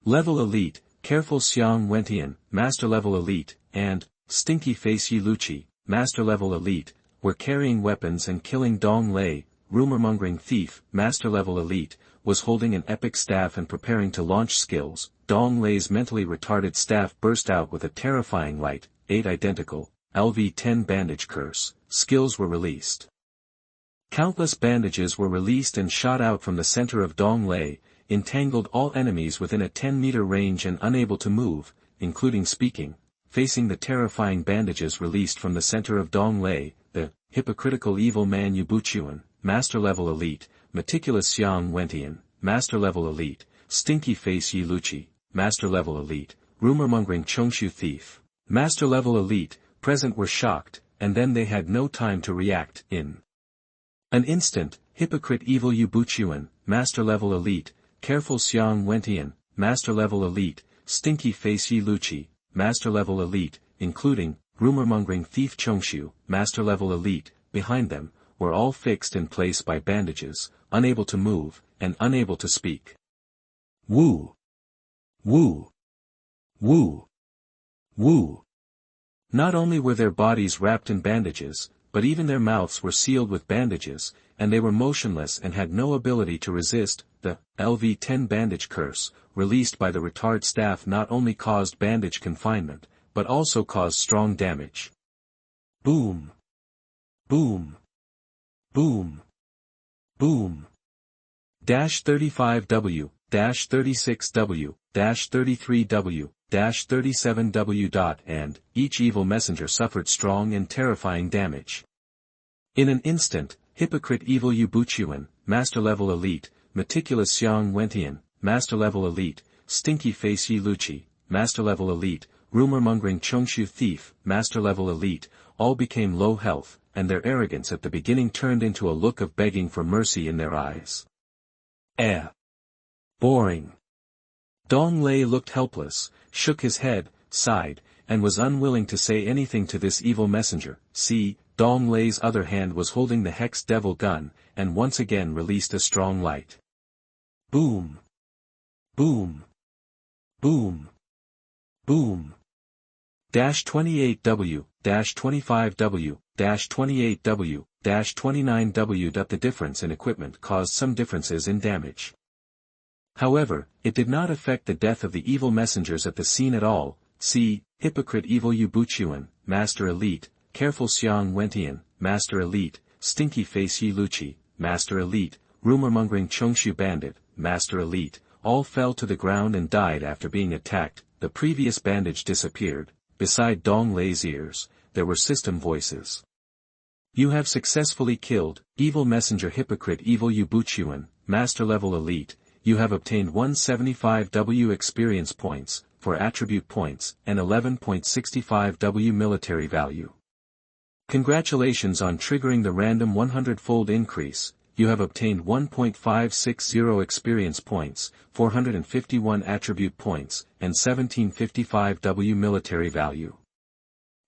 Level Elite, Careful Xiang Wentian, Master Level Elite, and Stinky Face Yi Luchi, Master Level Elite, were carrying weapons and killing Dong Lei. Rumor-mongering Thief, Master Level Elite, was holding an epic staff and preparing to launch skills. Dong Lei's mentally retarded staff burst out with a terrifying light. 8 identical, LV-10 bandage curse, skills were released. Countless bandages were released and shot out from the center of Dong Lei, entangled all enemies within a 10-meter range and unable to move, including speaking. Facing the terrifying bandages released from the center of Dong Lei, the hypocritical evil man Yu Buchuan, Master Level Elite, Meticulous Xiang Wentian, Master Level Elite, Stinky Face Yi Luchi, Master Level Elite, Rumor-mongering Chongshu Thief, Master Level Elite, present were shocked, and then they had no time to react. In an instant, Hypocrite Evil Yu Buchuan, Master Level Elite, Careful Xiang Wentian, Master Level Elite, Stinky Face Yi Luchi, Master Level Elite, including Rumor-mongering Thief Chongshu, Master Level Elite, behind them, were all fixed in place by bandages, unable to move, and unable to speak. Woo! Woo! Woo! Woo! Not only were their bodies wrapped in bandages, but even their mouths were sealed with bandages, and they were motionless and had no ability to resist. The LV-10 bandage curse, released by the retard staff, not only caused bandage confinement, but also caused strong damage. Boom! Boom! Boom! Boom! -35W, -36W, -33W, -37W. And each evil messenger suffered strong and terrifying damage. In an instant, Hypocrite Evil Yu Buchuan, Master Level Elite, Meticulous Xiang Wentian, Master Level Elite, Stinky Face Yi Luchi, Master Level Elite, Rumor-mongering Chongshu Thief, Master Level Elite, all became low health, and their arrogance at the beginning turned into a look of begging for mercy in their eyes. Boring. Dong Lei looked helpless, shook his head, sighed, and was unwilling to say anything to this evil messenger. See, Dong Lei's other hand was holding the Hex Devil gun, and once again released a strong light. Boom! Boom! Boom! Boom! -28W, -25W, -28W, -29W. The difference in equipment caused some differences in damage. However, it did not affect the death of the evil messengers at the scene at all. See, Hypocrite Evil Yu Buchuan, Master Elite, Careful Xiang Wentian, Master Elite, Stinky Face Yi Luchi, Master Elite, Rumor-mongering Chongshu Bandit, Master Elite, all fell to the ground and died after being attacked. The previous bandage disappeared. Beside Dong Lei's ears, there were system voices. You have successfully killed, Evil Messenger Hypocrite Evil Yu Buchuan, Master Level Elite. You have obtained 175W experience points, for attribute points, and 11.65W military value. Congratulations on triggering the random 100-fold increase. you have obtained 1.560 experience points, 451 attribute points, and 1755 W military value.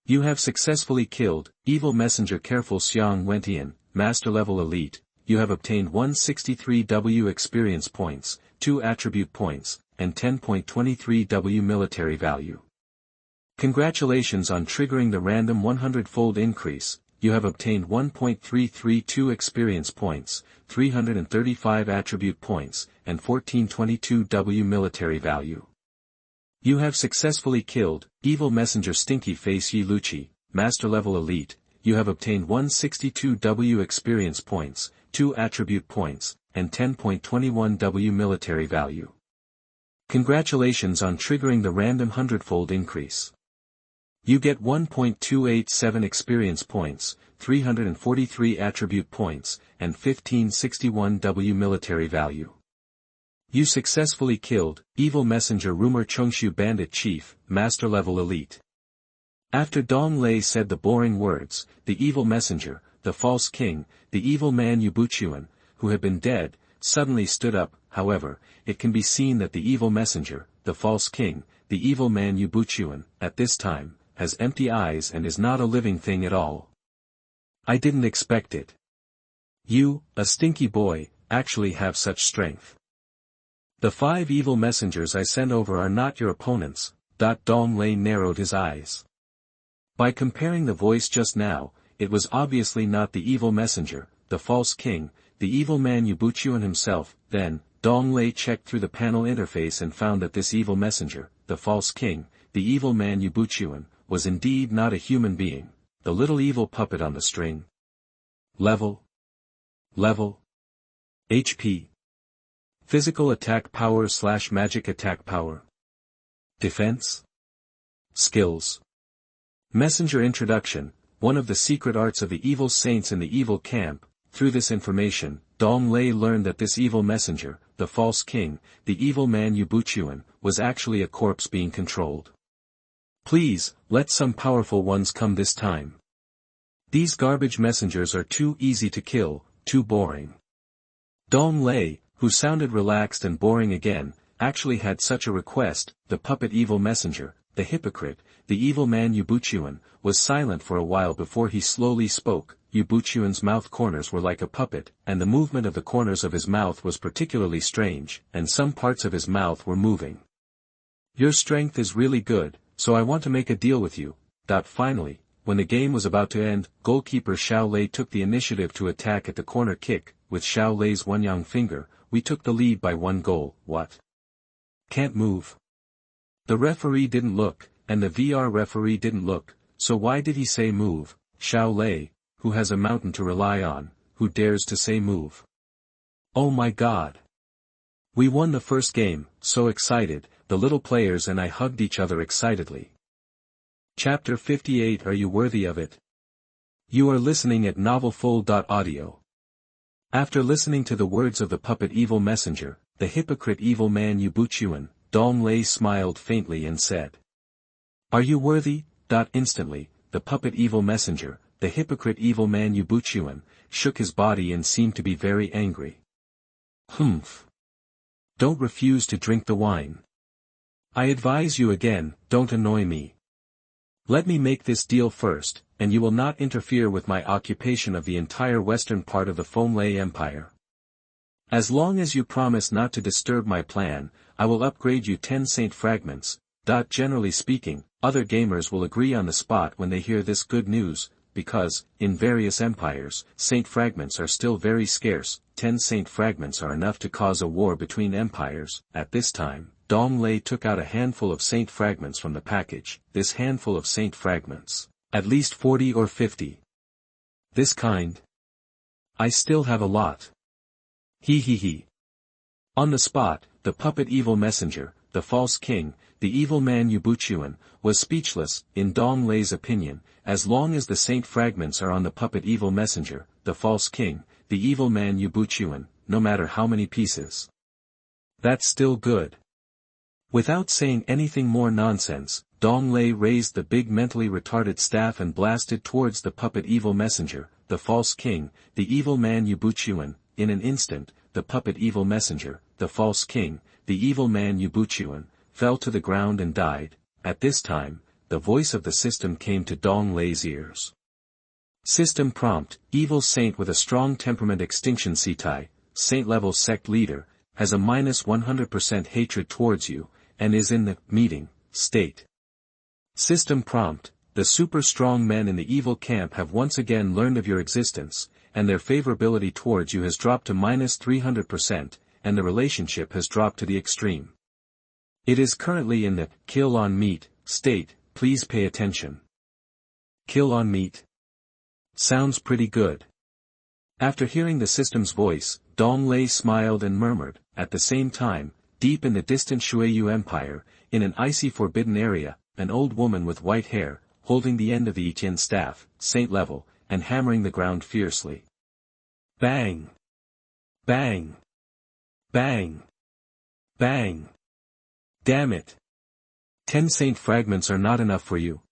You have successfully killed Evil Messenger Careful Xiang Wentian, Master Level Elite. You have obtained 163 W experience points, 2 attribute points, and 10.23 W military value. Congratulations on triggering the random 100-fold increase. You have obtained 1.332 experience points, 335 attribute points, and 1422 W military value. You have successfully killed Evil Messenger Stinky Face Yi Luchi, Master Level Elite. You have obtained 162 W experience points, 2 attribute points, and 10.21 W military value. Congratulations on triggering the random 100-fold increase. You get 1.287 experience points, 343 attribute points, and 1561 W military value. You successfully killed Evil Messenger Rumor Chongshu Bandit Chief, Master Level Elite. After Dong Lei said the boring words, the Evil Messenger, the False King, the Evil Man Yubuchuan, who had been dead, suddenly stood up. However, it can be seen that the Evil Messenger, the False King, the Evil Man Yubuchuan, at this time, has empty eyes and is not a living thing at all. I didn't expect it. You, a stinky boy, actually have such strength. The 5 evil messengers I sent over are not your opponents. Dong Lei narrowed his eyes. By comparing the voice just now, it was obviously not the evil messenger, the false king, the evil man Yubuchuan himself. Then, Dong Lei checked through the panel interface and found that this evil messenger, the false king, the evil man Yubuchuan, was indeed not a human being, the little evil puppet on the string. Level. HP. Physical attack power / magic attack power. Defense. Skills. Messenger introduction, one of the secret arts of the evil saints in the evil camp. Through this information, Dong Lei learned that this evil messenger, the false king, the evil man Yubuchuan, was actually a corpse being controlled. Please, let some powerful ones come this time. These garbage messengers are too easy to kill, too boring. Dong Lei, who sounded relaxed and boring again, actually had such a request. The puppet evil messenger, the hypocrite, the evil man Yubuchuan, was silent for a while before he slowly spoke. Yubuchuan's mouth corners were like a puppet, and the movement of the corners of his mouth was particularly strange, and some parts of his mouth were moving. Your strength is really good, so I want to make a deal with you. Finally, when the game was about to end, goalkeeper Xiao Lei took the initiative to attack at the corner kick. With Xiao Lei's Wenyang finger, we took the lead by 1 goal. What? Can't move. The referee didn't look, and the VR referee didn't look, so why did he say move? Xiao Lei, who has a mountain to rely on, who dares to say move? Oh my god! We won the first game, so excited, the little players and I hugged each other excitedly. Chapter 58. Are you worthy of it? You are listening at novelfull.audio. After listening to the words of the puppet evil messenger, the hypocrite evil man Yubuchuan, Dong Lei smiled faintly and said, "Are you worthy?" Instantly, the puppet evil messenger, the hypocrite evil man Yubuchuan, shook his body and seemed to be very angry. Humph. Don't refuse to drink the wine. I advise you again, don't annoy me. Let me make this deal first, and you will not interfere with my occupation of the entire western part of the Fomlei Empire. As long as you promise not to disturb my plan, I will upgrade you 10 saint fragments. Generally speaking, other gamers will agree on the spot when they hear this good news, because, in various empires, saint fragments are still very scarce. 10 saint fragments are enough to cause a war between empires. At this time, Dong Lei took out a handful of saint fragments from the package. This handful of saint fragments, at least 40 or 50. This kind? I still have a lot. He. On the spot, the puppet evil messenger, the false king, the evil man Yubuchuan, was speechless. In Dong Lei's opinion, as long as the saint fragments are on the puppet evil messenger, the false king, the evil man Yubuchuan, no matter how many pieces. That's still good. Without saying anything more nonsense, Dong Lei raised the big mentally retarded staff and blasted towards the puppet evil messenger, the false king, the evil man Yubuchuan. in an instant, the puppet evil messenger, the false king, the evil man Butchman, fell to the ground and died. At this time, the voice of the system came to Dong Lei's ears. System prompt: Evil Saint with a strong temperament extinction Citai, Saint-level sect leader, has a -100% hatred towards you, and is in the meeting state. System prompt: The super strong men in the evil camp have once again learned of your existence, and their favorability towards you has dropped to -300%, and the relationship has dropped to the extreme. It is currently in the kill on meat state, please pay attention. Kill on meat? Sounds pretty good. After hearing the system's voice, Dong Lei smiled and murmured, at the same time, deep in the distant Shuiyu Empire, in an icy forbidden area, an old woman with white hair, holding the end of the Yiqian staff, saint-level, and hammering the ground fiercely. Bang! Bang! Bang! Bang! Damn it! 10 saint fragments are not enough for you.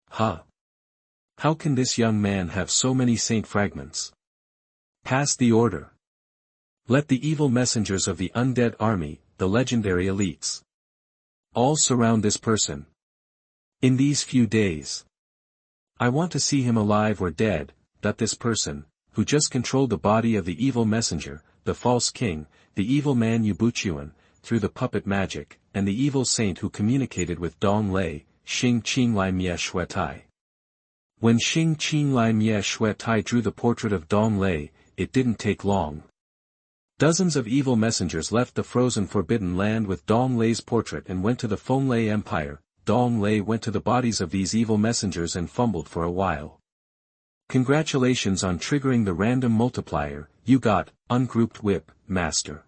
Huh? How can this young man have so many saint fragments? Pass the order. Let the evil messengers of the undead army, the legendary elites, all surround this person. In these few days. I want to see him alive or dead, that this person, who just controlled the body of the evil messenger, the false king, the evil man Butchman, through the puppet magic, and the evil saint who communicated with Dong Lei, Xing Qinglai Mie Shui Tai. When Xing Qinglai Mie Shui Tai drew the portrait of Dong Lei, it didn't take long. Dozens of evil messengers left the frozen forbidden land with Dong Lei's portrait and went to the Fenglai Empire. Dong Lei went to the bodies of these evil messengers and fumbled for a while. Congratulations on triggering the random multiplier, you got, ungrouped whip, master.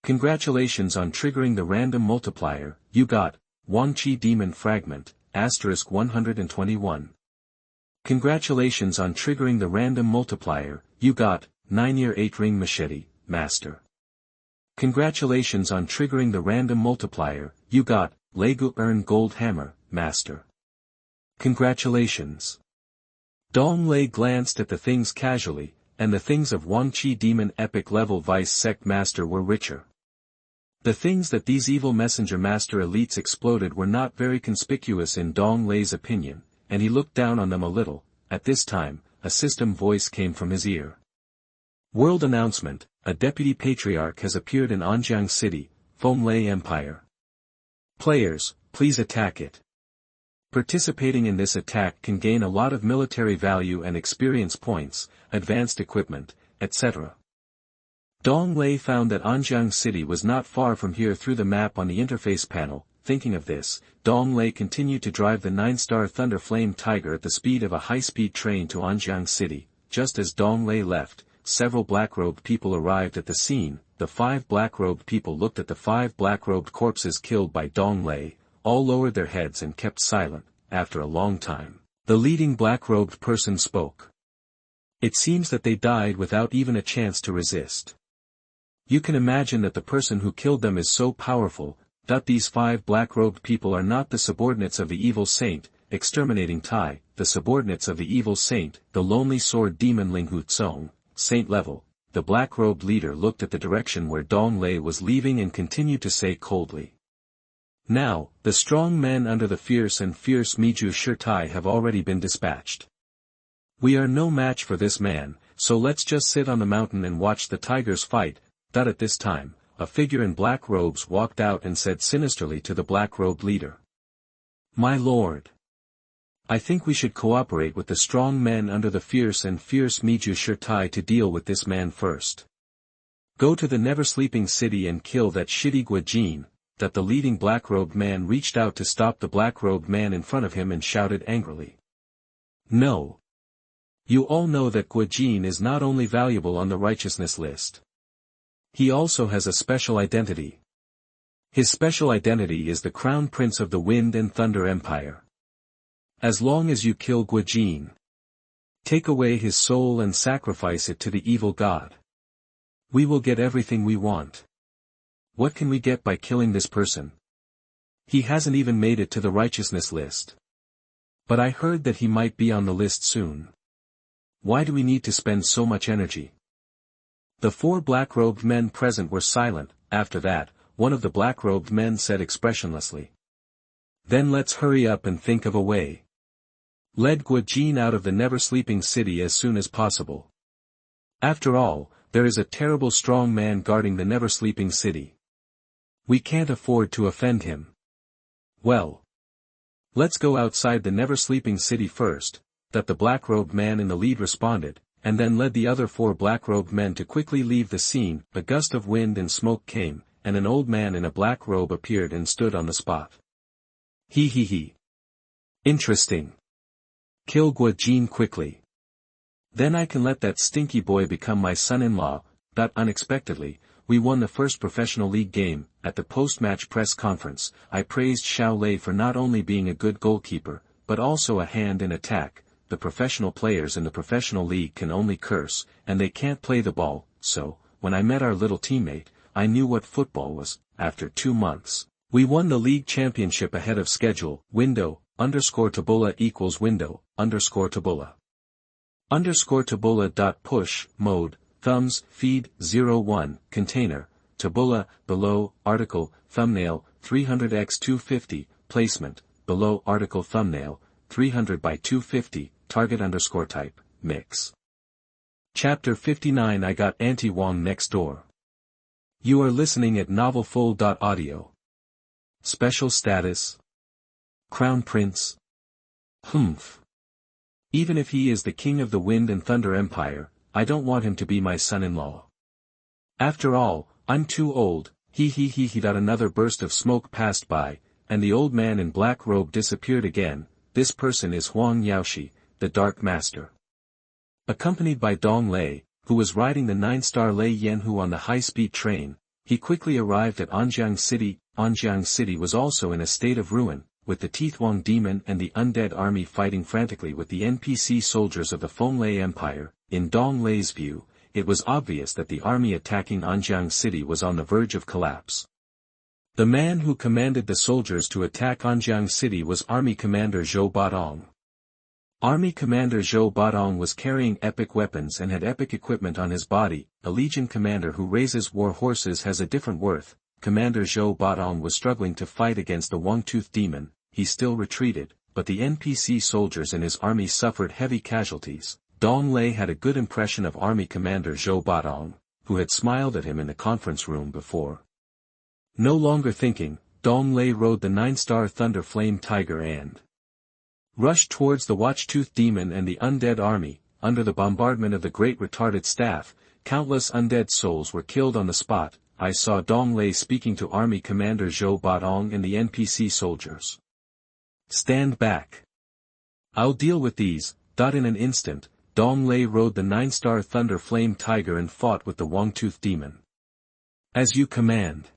Congratulations on triggering the random multiplier, you got, Wangqi demon fragment, *121. Congratulations on triggering the random multiplier, you got, 9-year 8-ring machete, master. Congratulations on triggering the random multiplier, you got, Legu Earn Gold Hammer, master. Congratulations. Dong Lei glanced at the things casually, and the things of Wangqi demon epic level vice sect master were richer. The things that these evil messenger master elites exploded were not very conspicuous in Dong Lei's opinion, and he looked down on them a little. At this time, a system voice came from his ear. World announcement: a deputy patriarch has appeared in Anjiang City, Fenglai Empire. Players, please attack it. Participating in this attack can gain a lot of military value and experience points, advanced equipment, etc. Dong Lei found that Anjiang City was not far from here through the map on the interface panel. Thinking of this, Dong Lei continued to drive the 9-star Thunder Flame Tiger at the speed of a high-speed train to Anjiang City. Just as Dong Lei left, several black-robed people arrived at the scene. The 5 black-robed people looked at the 5 black-robed corpses killed by Dong Lei, all lowered their heads and kept silent. After a long time, the leading black-robed person spoke. It seems that they died without even a chance to resist. You can imagine that the person who killed them is so powerful, that these 5 black-robed people are not the subordinates of the evil saint, exterminating Tai, the subordinates of the evil saint, the lonely sword demon Ling Hu Tsong, saint level. The black-robed leader looked at the direction where Dong Lei was leaving and continued to say coldly. Now, the strong men under the fierce Miju Shurtai have already been dispatched. We are no match for this man, so let's just sit on the mountain and watch the tigers fight. At this time, a figure in black robes walked out and said sinisterly to the black-robed leader. My lord. I think we should cooperate with the strong men under the fierce Miju Shurtai to deal with this man first. Go to the never-sleeping city and kill that shitty Guajin. That the leading black-robed man reached out to stop the black-robed man in front of him and shouted angrily. No. You all know that Guajin is not only valuable on the righteousness list. He also has a special identity. His special identity is the Crown Prince of the Wind and Thunder Empire. As long as you kill Guajin, take away his soul and sacrifice it to the evil god, we will get everything we want. What can we get by killing this person? He hasn't even made it to the righteousness list. But I heard that he might be on the list soon. Why do we need to spend so much energy? The 4 black-robed men present were silent. After that, one of the black-robed men said expressionlessly. Then let's hurry up and think of a way. Lead Guojin out of the never-sleeping city as soon as possible. After all, there is a terrible strong man guarding the never-sleeping city. We can't afford to offend him. Well, let's go outside the never-sleeping city first, that the black-robed man in the lead responded, and then led the other 4 black-robed men to quickly leave the scene. A gust of wind and smoke came, and an old man in a black robe appeared and stood on the spot. He. Interesting. Kill Guojin quickly. Then I can let that stinky boy become my son-in-law. Unexpectedly, we won the first professional league game. At the post-match press conference, I praised Xiao Lei for not only being a good goalkeeper, but also a hand in attack. The professional players in the professional league can only curse, and they can't play the ball, so, when I met our little teammate, I knew what football was. After 2 months, we won the league championship ahead of schedule. Window_Tabula equals window_Tabula. _Tabula.push, mode, thumbs, feed, 01, container, tabula, below, article, thumbnail, 300x250, placement, below article thumbnail, 300 by 250, target_type, mix. Chapter 59 I got Auntie Wang next door. You are listening at novelfull.audio. Special status? Crown Prince? Humph. Even if he is the king of the Wind and Thunder Empire, I don't want him to be my son-in-law. After all, I'm too old. He. Another burst of smoke passed by, and the old man in black robe disappeared again. This person is Huang Yaoshi, the Dark Master. Accompanied by Dong Lei, who was riding the 9-star Lei Yanhu on the high-speed train, he quickly arrived at Anjiang City. Anjiang City was also in a state of ruin, with the Teethwang demon and the undead army fighting frantically with the NPC soldiers of the Feng Lei Empire. In Dong Lei's view, it was obvious that the army attacking Anjiang City was on the verge of collapse. The man who commanded the soldiers to attack Anjiang City was Army Commander Zhou Badong. Army Commander Zhou Badong was carrying epic weapons and had epic equipment on his body. A legion commander who raises war horses has a different worth. Commander Zhou Badong was struggling to fight against the Wang-Tooth demon. He still retreated, but the NPC soldiers in his army suffered heavy casualties. Dong Lei had a good impression of Army Commander Zhou Badong, who had smiled at him in the conference room before. No longer thinking, Dong Lei rode the 9-star Thunder Flame Tiger and rushed towards the Watchtooth demon and the undead army. Under the bombardment of the Great Retarded Staff, countless undead souls were killed on the spot. I saw Dong Lei speaking to Army Commander Zhou Badong and the NPC soldiers. Stand back. I'll deal with these. In an instant, Dong Lei rode the 9-star Thunder Flame Tiger and fought with the Wang-Tooth demon. As you command.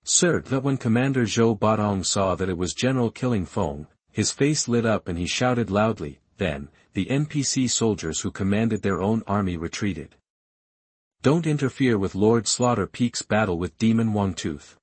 Sir. When Commander Zhou Badong saw that it was General Killing Feng, his face lit up and he shouted loudly. Then, the NPC soldiers who commanded their own army retreated. Don't interfere with Lord Slaughter Peak's battle with Demon Wang-Tooth.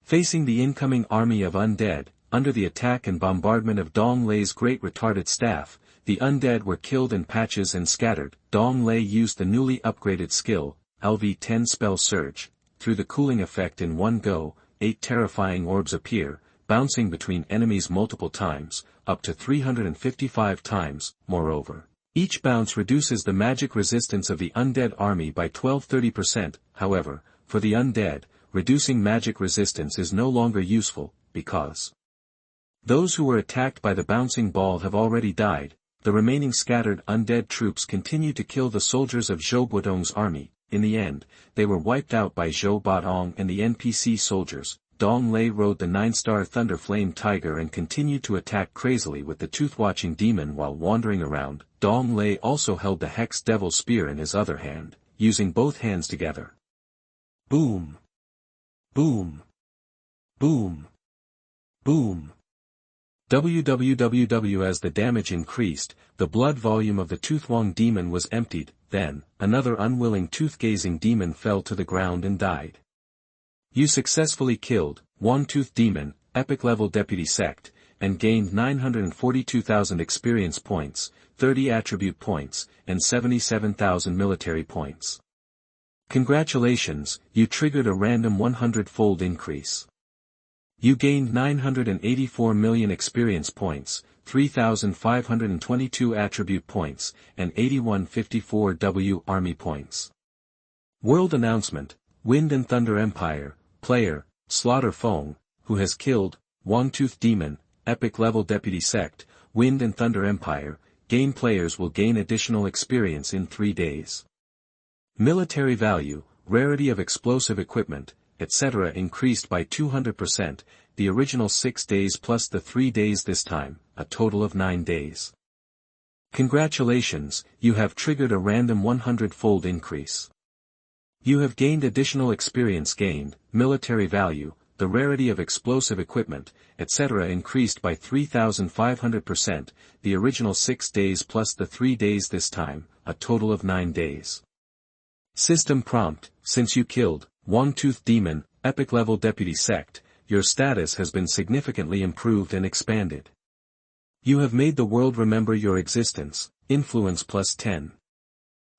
Facing the incoming army of undead, under the attack and bombardment of Dong Lei's Great Retarded Staff, the undead were killed in patches and scattered. Dong Lei used the newly upgraded skill, LV10 Spell Surge. Through the cooling effect in one go, 8 terrifying orbs appear, bouncing between enemies multiple times, up to 355 times. Moreover, each bounce reduces the magic resistance of the undead army by 12–30%. However, for the undead, reducing magic resistance is no longer useful, because those who were attacked by the bouncing ball have already died. The remaining scattered undead troops continue to kill the soldiers of Zhou Guodong's army. In the end, they were wiped out by Zhou Badong and the NPC soldiers. Dong Lei rode the 9-star Thunder Flame Tiger and continued to attack crazily with the Tooth-watching demon while wandering around. Dong Lei also held the Hex Devil Spear in his other hand, using both hands together. Boom! Boom! Boom! Boom! WWWW. As the damage increased, the blood volume of the Toothwang demon was emptied. Then, another unwilling tooth-gazing demon fell to the ground and died. You successfully killed Wang-Tooth demon, epic level deputy sect, and gained 942,000 experience points, 30 attribute points, and 77,000 military points. Congratulations, you triggered a random 100-fold increase. You gained 984 million experience points, 3,522 attribute points, and 8154 W army points. World announcement: Wind and Thunder Empire, player, Slaughter Fawang, who has killed, Wang-Tooth Demon, epic level deputy sect, Wind and Thunder Empire. Game players will gain additional experience in 3 days. Military value, rarity of explosive equipment, etc. increased by 200%, the original 6 days plus the 3 days this time, a total of 9 days. Congratulations, you have triggered a random 100-fold increase. You have gained additional experience gained, military value, the rarity of explosive equipment, etc. increased by 3,500%, the original 6 days plus the 3 days this time, a total of 9 days. System prompt: since you killed Wang-Tooth Demon, epic level deputy sect, your status has been significantly improved and expanded. You have made the world remember your existence, influence plus 10.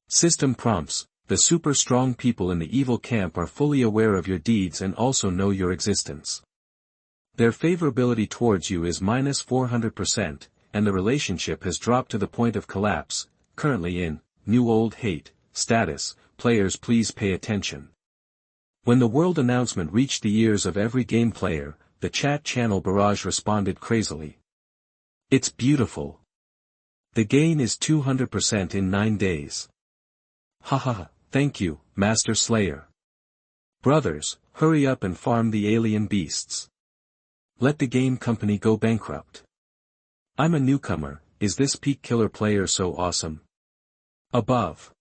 System prompts: the super strong people in the evil camp are fully aware of your deeds and also know your existence. Their favorability towards you is minus 400%, and the relationship has dropped to the point of collapse, currently in new old hate status. Players please pay attention. When the world announcement reached the ears of every game player, the chat channel barrage responded crazily. It's beautiful. The gain is 200% in 9 days. Haha, thank you, Master Slayer. Brothers, hurry up and farm the alien beasts. Let the game company go bankrupt. I'm a newcomer, is this peak killer player so awesome? Above.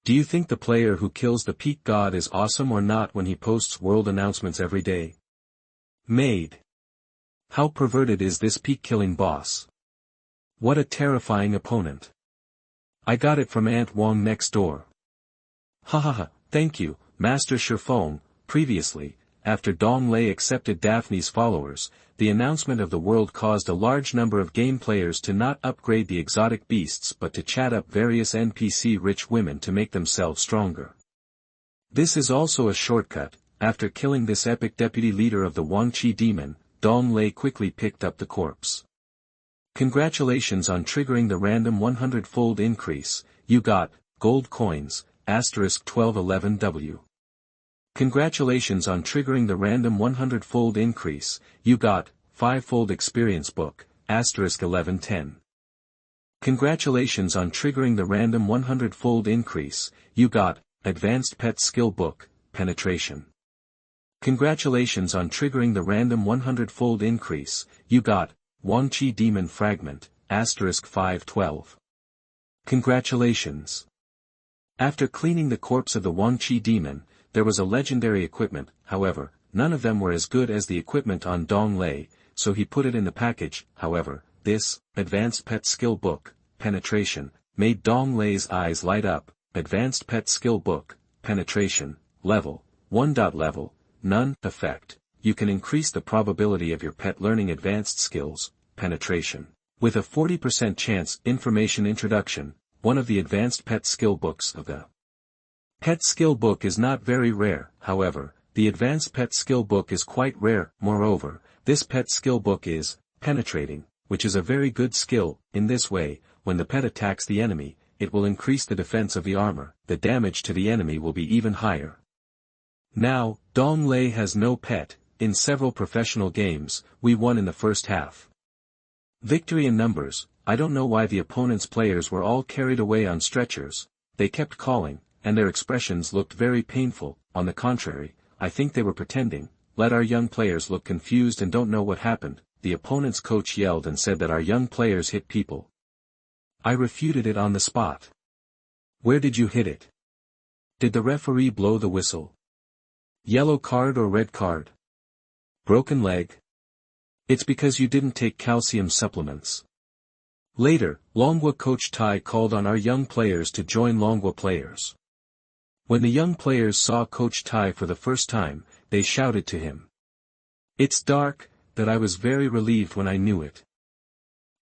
Do you think the player who kills the peak god is awesome or not when he posts world announcements every day? Made. How perverted is this peak killing boss? What a terrifying opponent. I got it from Aunt Wang next door. Hahaha, thank you, Master Fawang. Previously, after Dong Lei accepted Daphne's followers, the announcement of the world caused a large number of game players to not upgrade the exotic beasts but to chat up various NPC-rich women to make themselves stronger. This is also a shortcut. After killing this epic deputy leader of the Wangqi demon, Dong Lei quickly picked up the corpse. Congratulations on triggering the random 100-fold increase, you got gold coins, *1211W. Congratulations on triggering the random 100-fold increase, you got 5-fold experience book, *1110. Congratulations on triggering the random 100-fold increase, you got advanced pet skill book, penetration. Congratulations on triggering the random 100-fold increase, you got Wangqi demon fragment, *512. Congratulations. After cleaning the corpse of the Wangqi demon, there was a legendary equipment. However, none of them were as good as the equipment on Dong Lei, so he put it in the package. However, this advanced pet skill book, penetration, made Dong Lei's eyes light up. Advanced pet skill book, penetration, level 1. Level, none effect. You can increase the probability of your pet learning advanced skills, penetration, with a 40% chance. Information introduction, one of the advanced pet skill books of the pet skill book is not very rare. However, the advanced pet skill book is quite rare. Moreover, this pet skill book is penetrating, which is a very good skill. In this way, when the pet attacks the enemy, it will increase the defense of the armor. The damage to the enemy will be even higher. Now, Dong Lei has no pet. In several professional games, we won in the first half. Victory in numbers. I don't know why the opponent's players were all carried away on stretchers. They kept calling, and their expressions looked very painful. On the contrary, I think they were pretending. Let our young players look confused and don't know what happened. The opponent's coach yelled and said that our young players hit people. I refuted it on the spot. Where did you hit it? Did the referee blow the whistle? Yellow card or red card? Broken leg? It's because you didn't take calcium supplements. Later, Longhua coach Tai called on our young players to join Longhua players. When the young players saw Coach Tai for the first time, they shouted to him. It's dark, that I was very relieved when I knew it.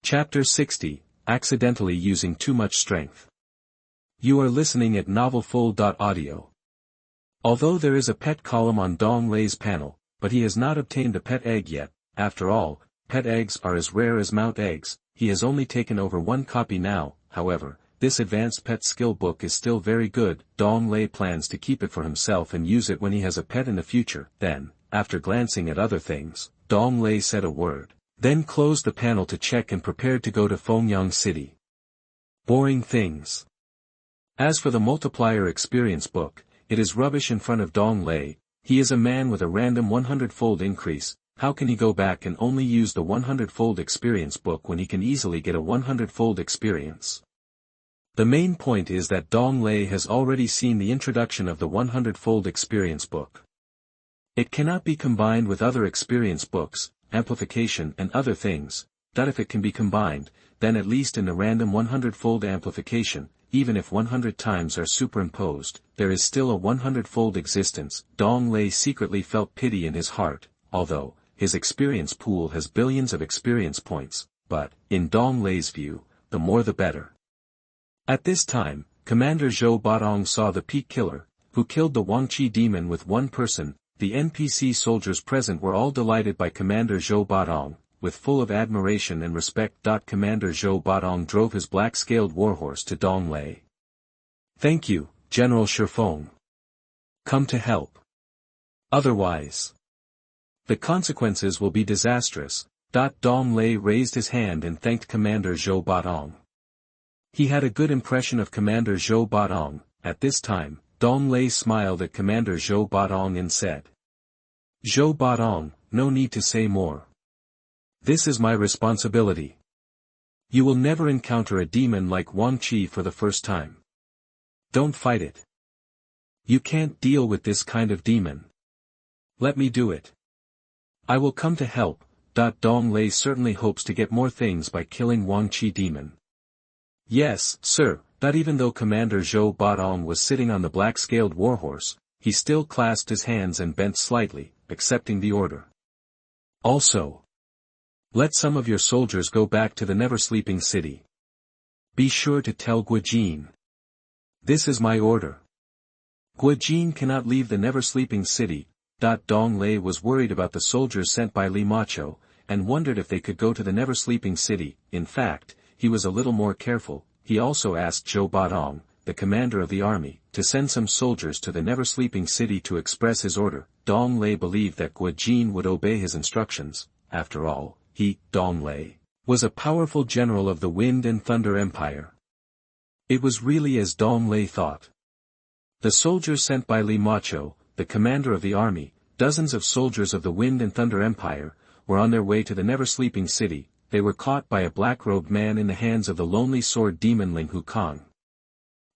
Chapter 60, Accidentally Using Too Much Strength. You are listening at novelfull.audio. Although there is a pet column on Dong Lei's panel, but he has not obtained a pet egg yet. After all, pet eggs are as rare as mount eggs. He has only taken over one copy now. However, this advanced pet skill book is still very good. Dong Lei plans to keep it for himself and use it when he has a pet in the future. Then, after glancing at other things, Dong Lei said a word, then closed the panel to check and prepared to go to Fawang City. Boring things. As for the multiplier experience book, it is rubbish in front of Dong Lei. He is a man with a random 100-fold increase. How can he go back and only use the 100-fold experience book when he can easily get a 100-fold experience? The main point is that Dong Lei has already seen the introduction of the 100-fold experience book. It cannot be combined with other experience books, amplification and other things. That if it can be combined, then at least in the random 100-fold amplification, even if 100 times are superimposed, there is still a 100-fold existence. Dong Lei secretly felt pity in his heart, although his experience pool has billions of experience points, but, in Dong Lei's view, the more the better. At this time, Commander Zhou Batong saw the Peak Killer, who killed the Wangqi demon with one person. The NPC soldiers present were all delighted by Commander Zhou Batong, with full of admiration and respect. Commander Zhou Batong drove his black-scaled warhorse to Dong Lei. Thank you, General Shifeng. Come to help. Otherwise, the consequences will be disastrous. Dong Lei raised his hand and thanked Commander Zhou Batong. He had a good impression of Commander Zhou Batong. At this time, Dong Lei smiled at Commander Zhou Batong and said, Zhou Batong, no need to say more. This is my responsibility. You will never encounter a demon like Wangqi for the first time. Don't fight it. You can't deal with this kind of demon. Let me do it. I will come to help. Dong Lei certainly hopes to get more things by killing Wangqi demon. Yes, sir. Even though Commander Zhou Batong was sitting on the black-scaled warhorse, he still clasped his hands and bent slightly, accepting the order. Also, let some of your soldiers go back to the never-sleeping city. Be sure to tell Guojin. This is my order. Guojin cannot leave the never-sleeping city. Dong Lei was worried about the soldiers sent by Li Macho, and wondered if they could go to the never-sleeping city. In fact, he was a little more careful. He also asked Zhou Batong, the commander of the army, to send some soldiers to the never-sleeping city to express his order. Dong Lei believed that Guojin would obey his instructions. After all, he, Dong Lei, was a powerful general of the Wind and Thunder Empire. It was really as Dong Lei thought. The soldiers sent by Li Macho, the commander of the army, dozens of soldiers of the Wind and Thunder Empire, were on their way to the never-sleeping city. They were caught by a black-robed man in the hands of the lonely sword demon Ling Hu Kong.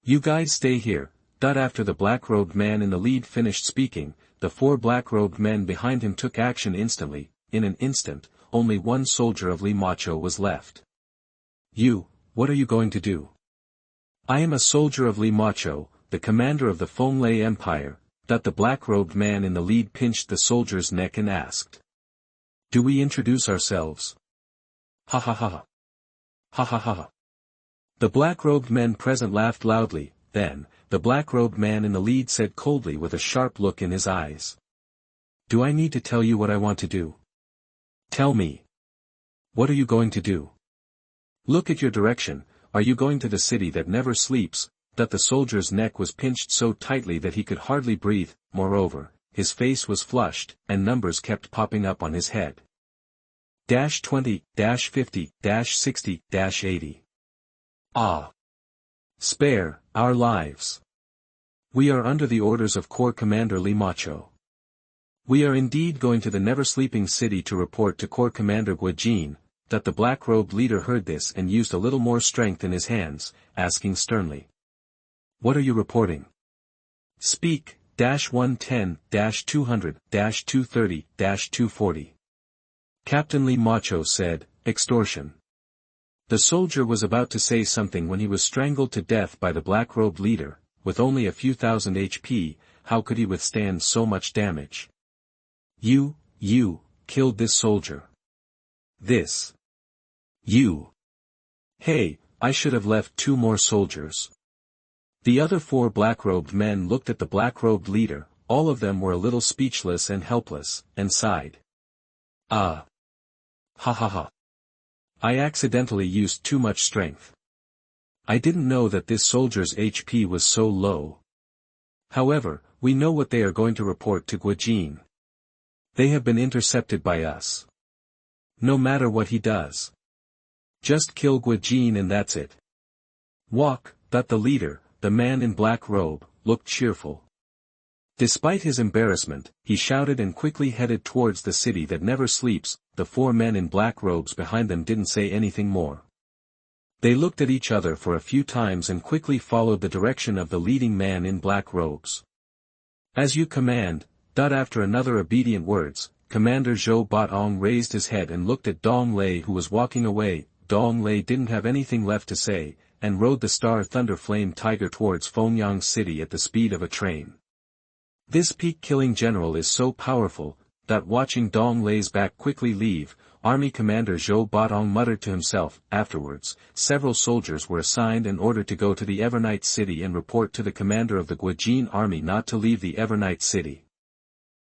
You guys stay here. After the black-robed man in the lead finished speaking, the four black-robed men behind him took action instantly. In an instant, only one soldier of Li Macho was left. You, what are you going to do? I am a soldier of Li Macho, the commander of the Fenglai Empire. The black-robed man in the lead pinched the soldier's neck and asked. Do we introduce ourselves? Ha ha ha ha. Ha ha ha ha. The black-robed men present laughed loudly. Then, the black-robed man in the lead said coldly with a sharp look in his eyes. Do I need to tell you what I want to do? Tell me. What are you going to do? Look at your direction. Are you going to the city that never sleeps? The soldier's neck was pinched so tightly that he could hardly breathe. Moreover, his face was flushed, and numbers kept popping up on his head. -20, -50, -60, -80. Ah! Spare our lives. We are under the orders of Corps Commander Li Macho. We are indeed going to the never-sleeping city to report to Corps Commander Guojin. The black-robed leader heard this and used a little more strength in his hands, asking sternly. What are you reporting? Speak, -110, -200, -230, -240. Captain Li Macho said, extortion. The soldier was about to say something when he was strangled to death by the black-robed leader. With only a few thousand HP, how could he withstand so much damage? You killed this soldier. This. You. Hey, I should have left 2 more soldiers. The other 4 black-robed men looked at the black-robed leader, all of them were a little speechless and helpless, and sighed. Ah. Ha ha ha. I accidentally used too much strength. I didn't know that this soldier's HP was so low. However, we know what they are going to report to Guijin. They have been intercepted by us. No matter what he does. Just kill Guijin and that's it. Walk, that the leader, the man in black robe, looked cheerful. Despite his embarrassment, he shouted and quickly headed towards the city that never sleeps. The four men in black robes behind them didn't say anything more. They looked at each other for a few times and quickly followed the direction of the leading man in black robes. As you command. After another obedient words, Commander Zhou Batong raised his head and looked at Dong Lei who was walking away. Dong Lei didn't have anything left to say, and rode the Star Thunder Flame Tiger towards Fawang City at the speed of a train. This peak-killing general is so powerful, that watching Dong Lei's back quickly leave, Army Commander Zhou Batong muttered to himself. Afterwards, several soldiers were assigned and ordered to go to the Evernight City and report to the commander of the Guijin army not to leave the Evernight City.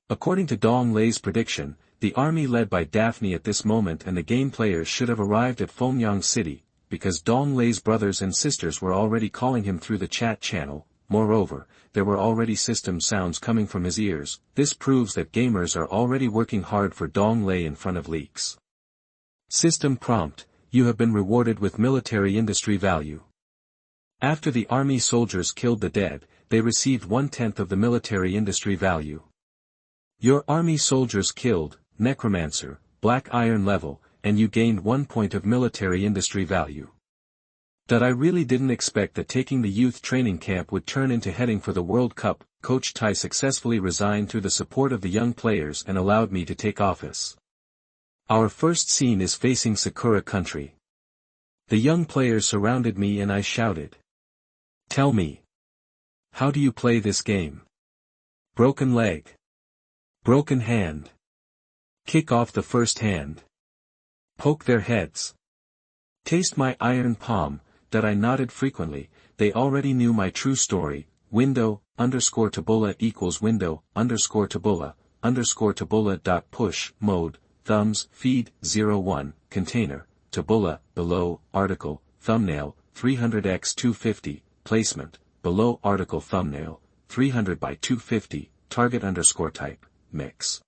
According to Dong Lei's prediction, the army led by Daphne at this moment and the game players should have arrived at Fawang City, because Dong Lei's brothers and sisters were already calling him through the chat channel. Moreover, there were already system sounds coming from his ears. This proves that gamers are already working hard for Dong Lei in front of leaks. System prompt: you have been rewarded with military industry value. After the army soldiers killed the dead, they received 1/10 of the military industry value. Your army soldiers killed, Necromancer, Black Iron level, and you gained 1 point of military industry value. I really didn't expect that taking the youth training camp would turn into heading for the World Cup. Coach Tai successfully resigned through the support of the young players and allowed me to take office. Our first scene is facing Sakura country. The young players surrounded me and I shouted. Tell me. How do you play this game? Broken leg. Broken hand. Kick off the first hand. Poke their heads. Taste my iron palm. I nodded frequently. They already knew my true story. Window_Tabula equals window_Tabula push mode thumbs feed 01 container Tabula below article thumbnail 300x250 placement below article thumbnail 300 by 250 target_type mix.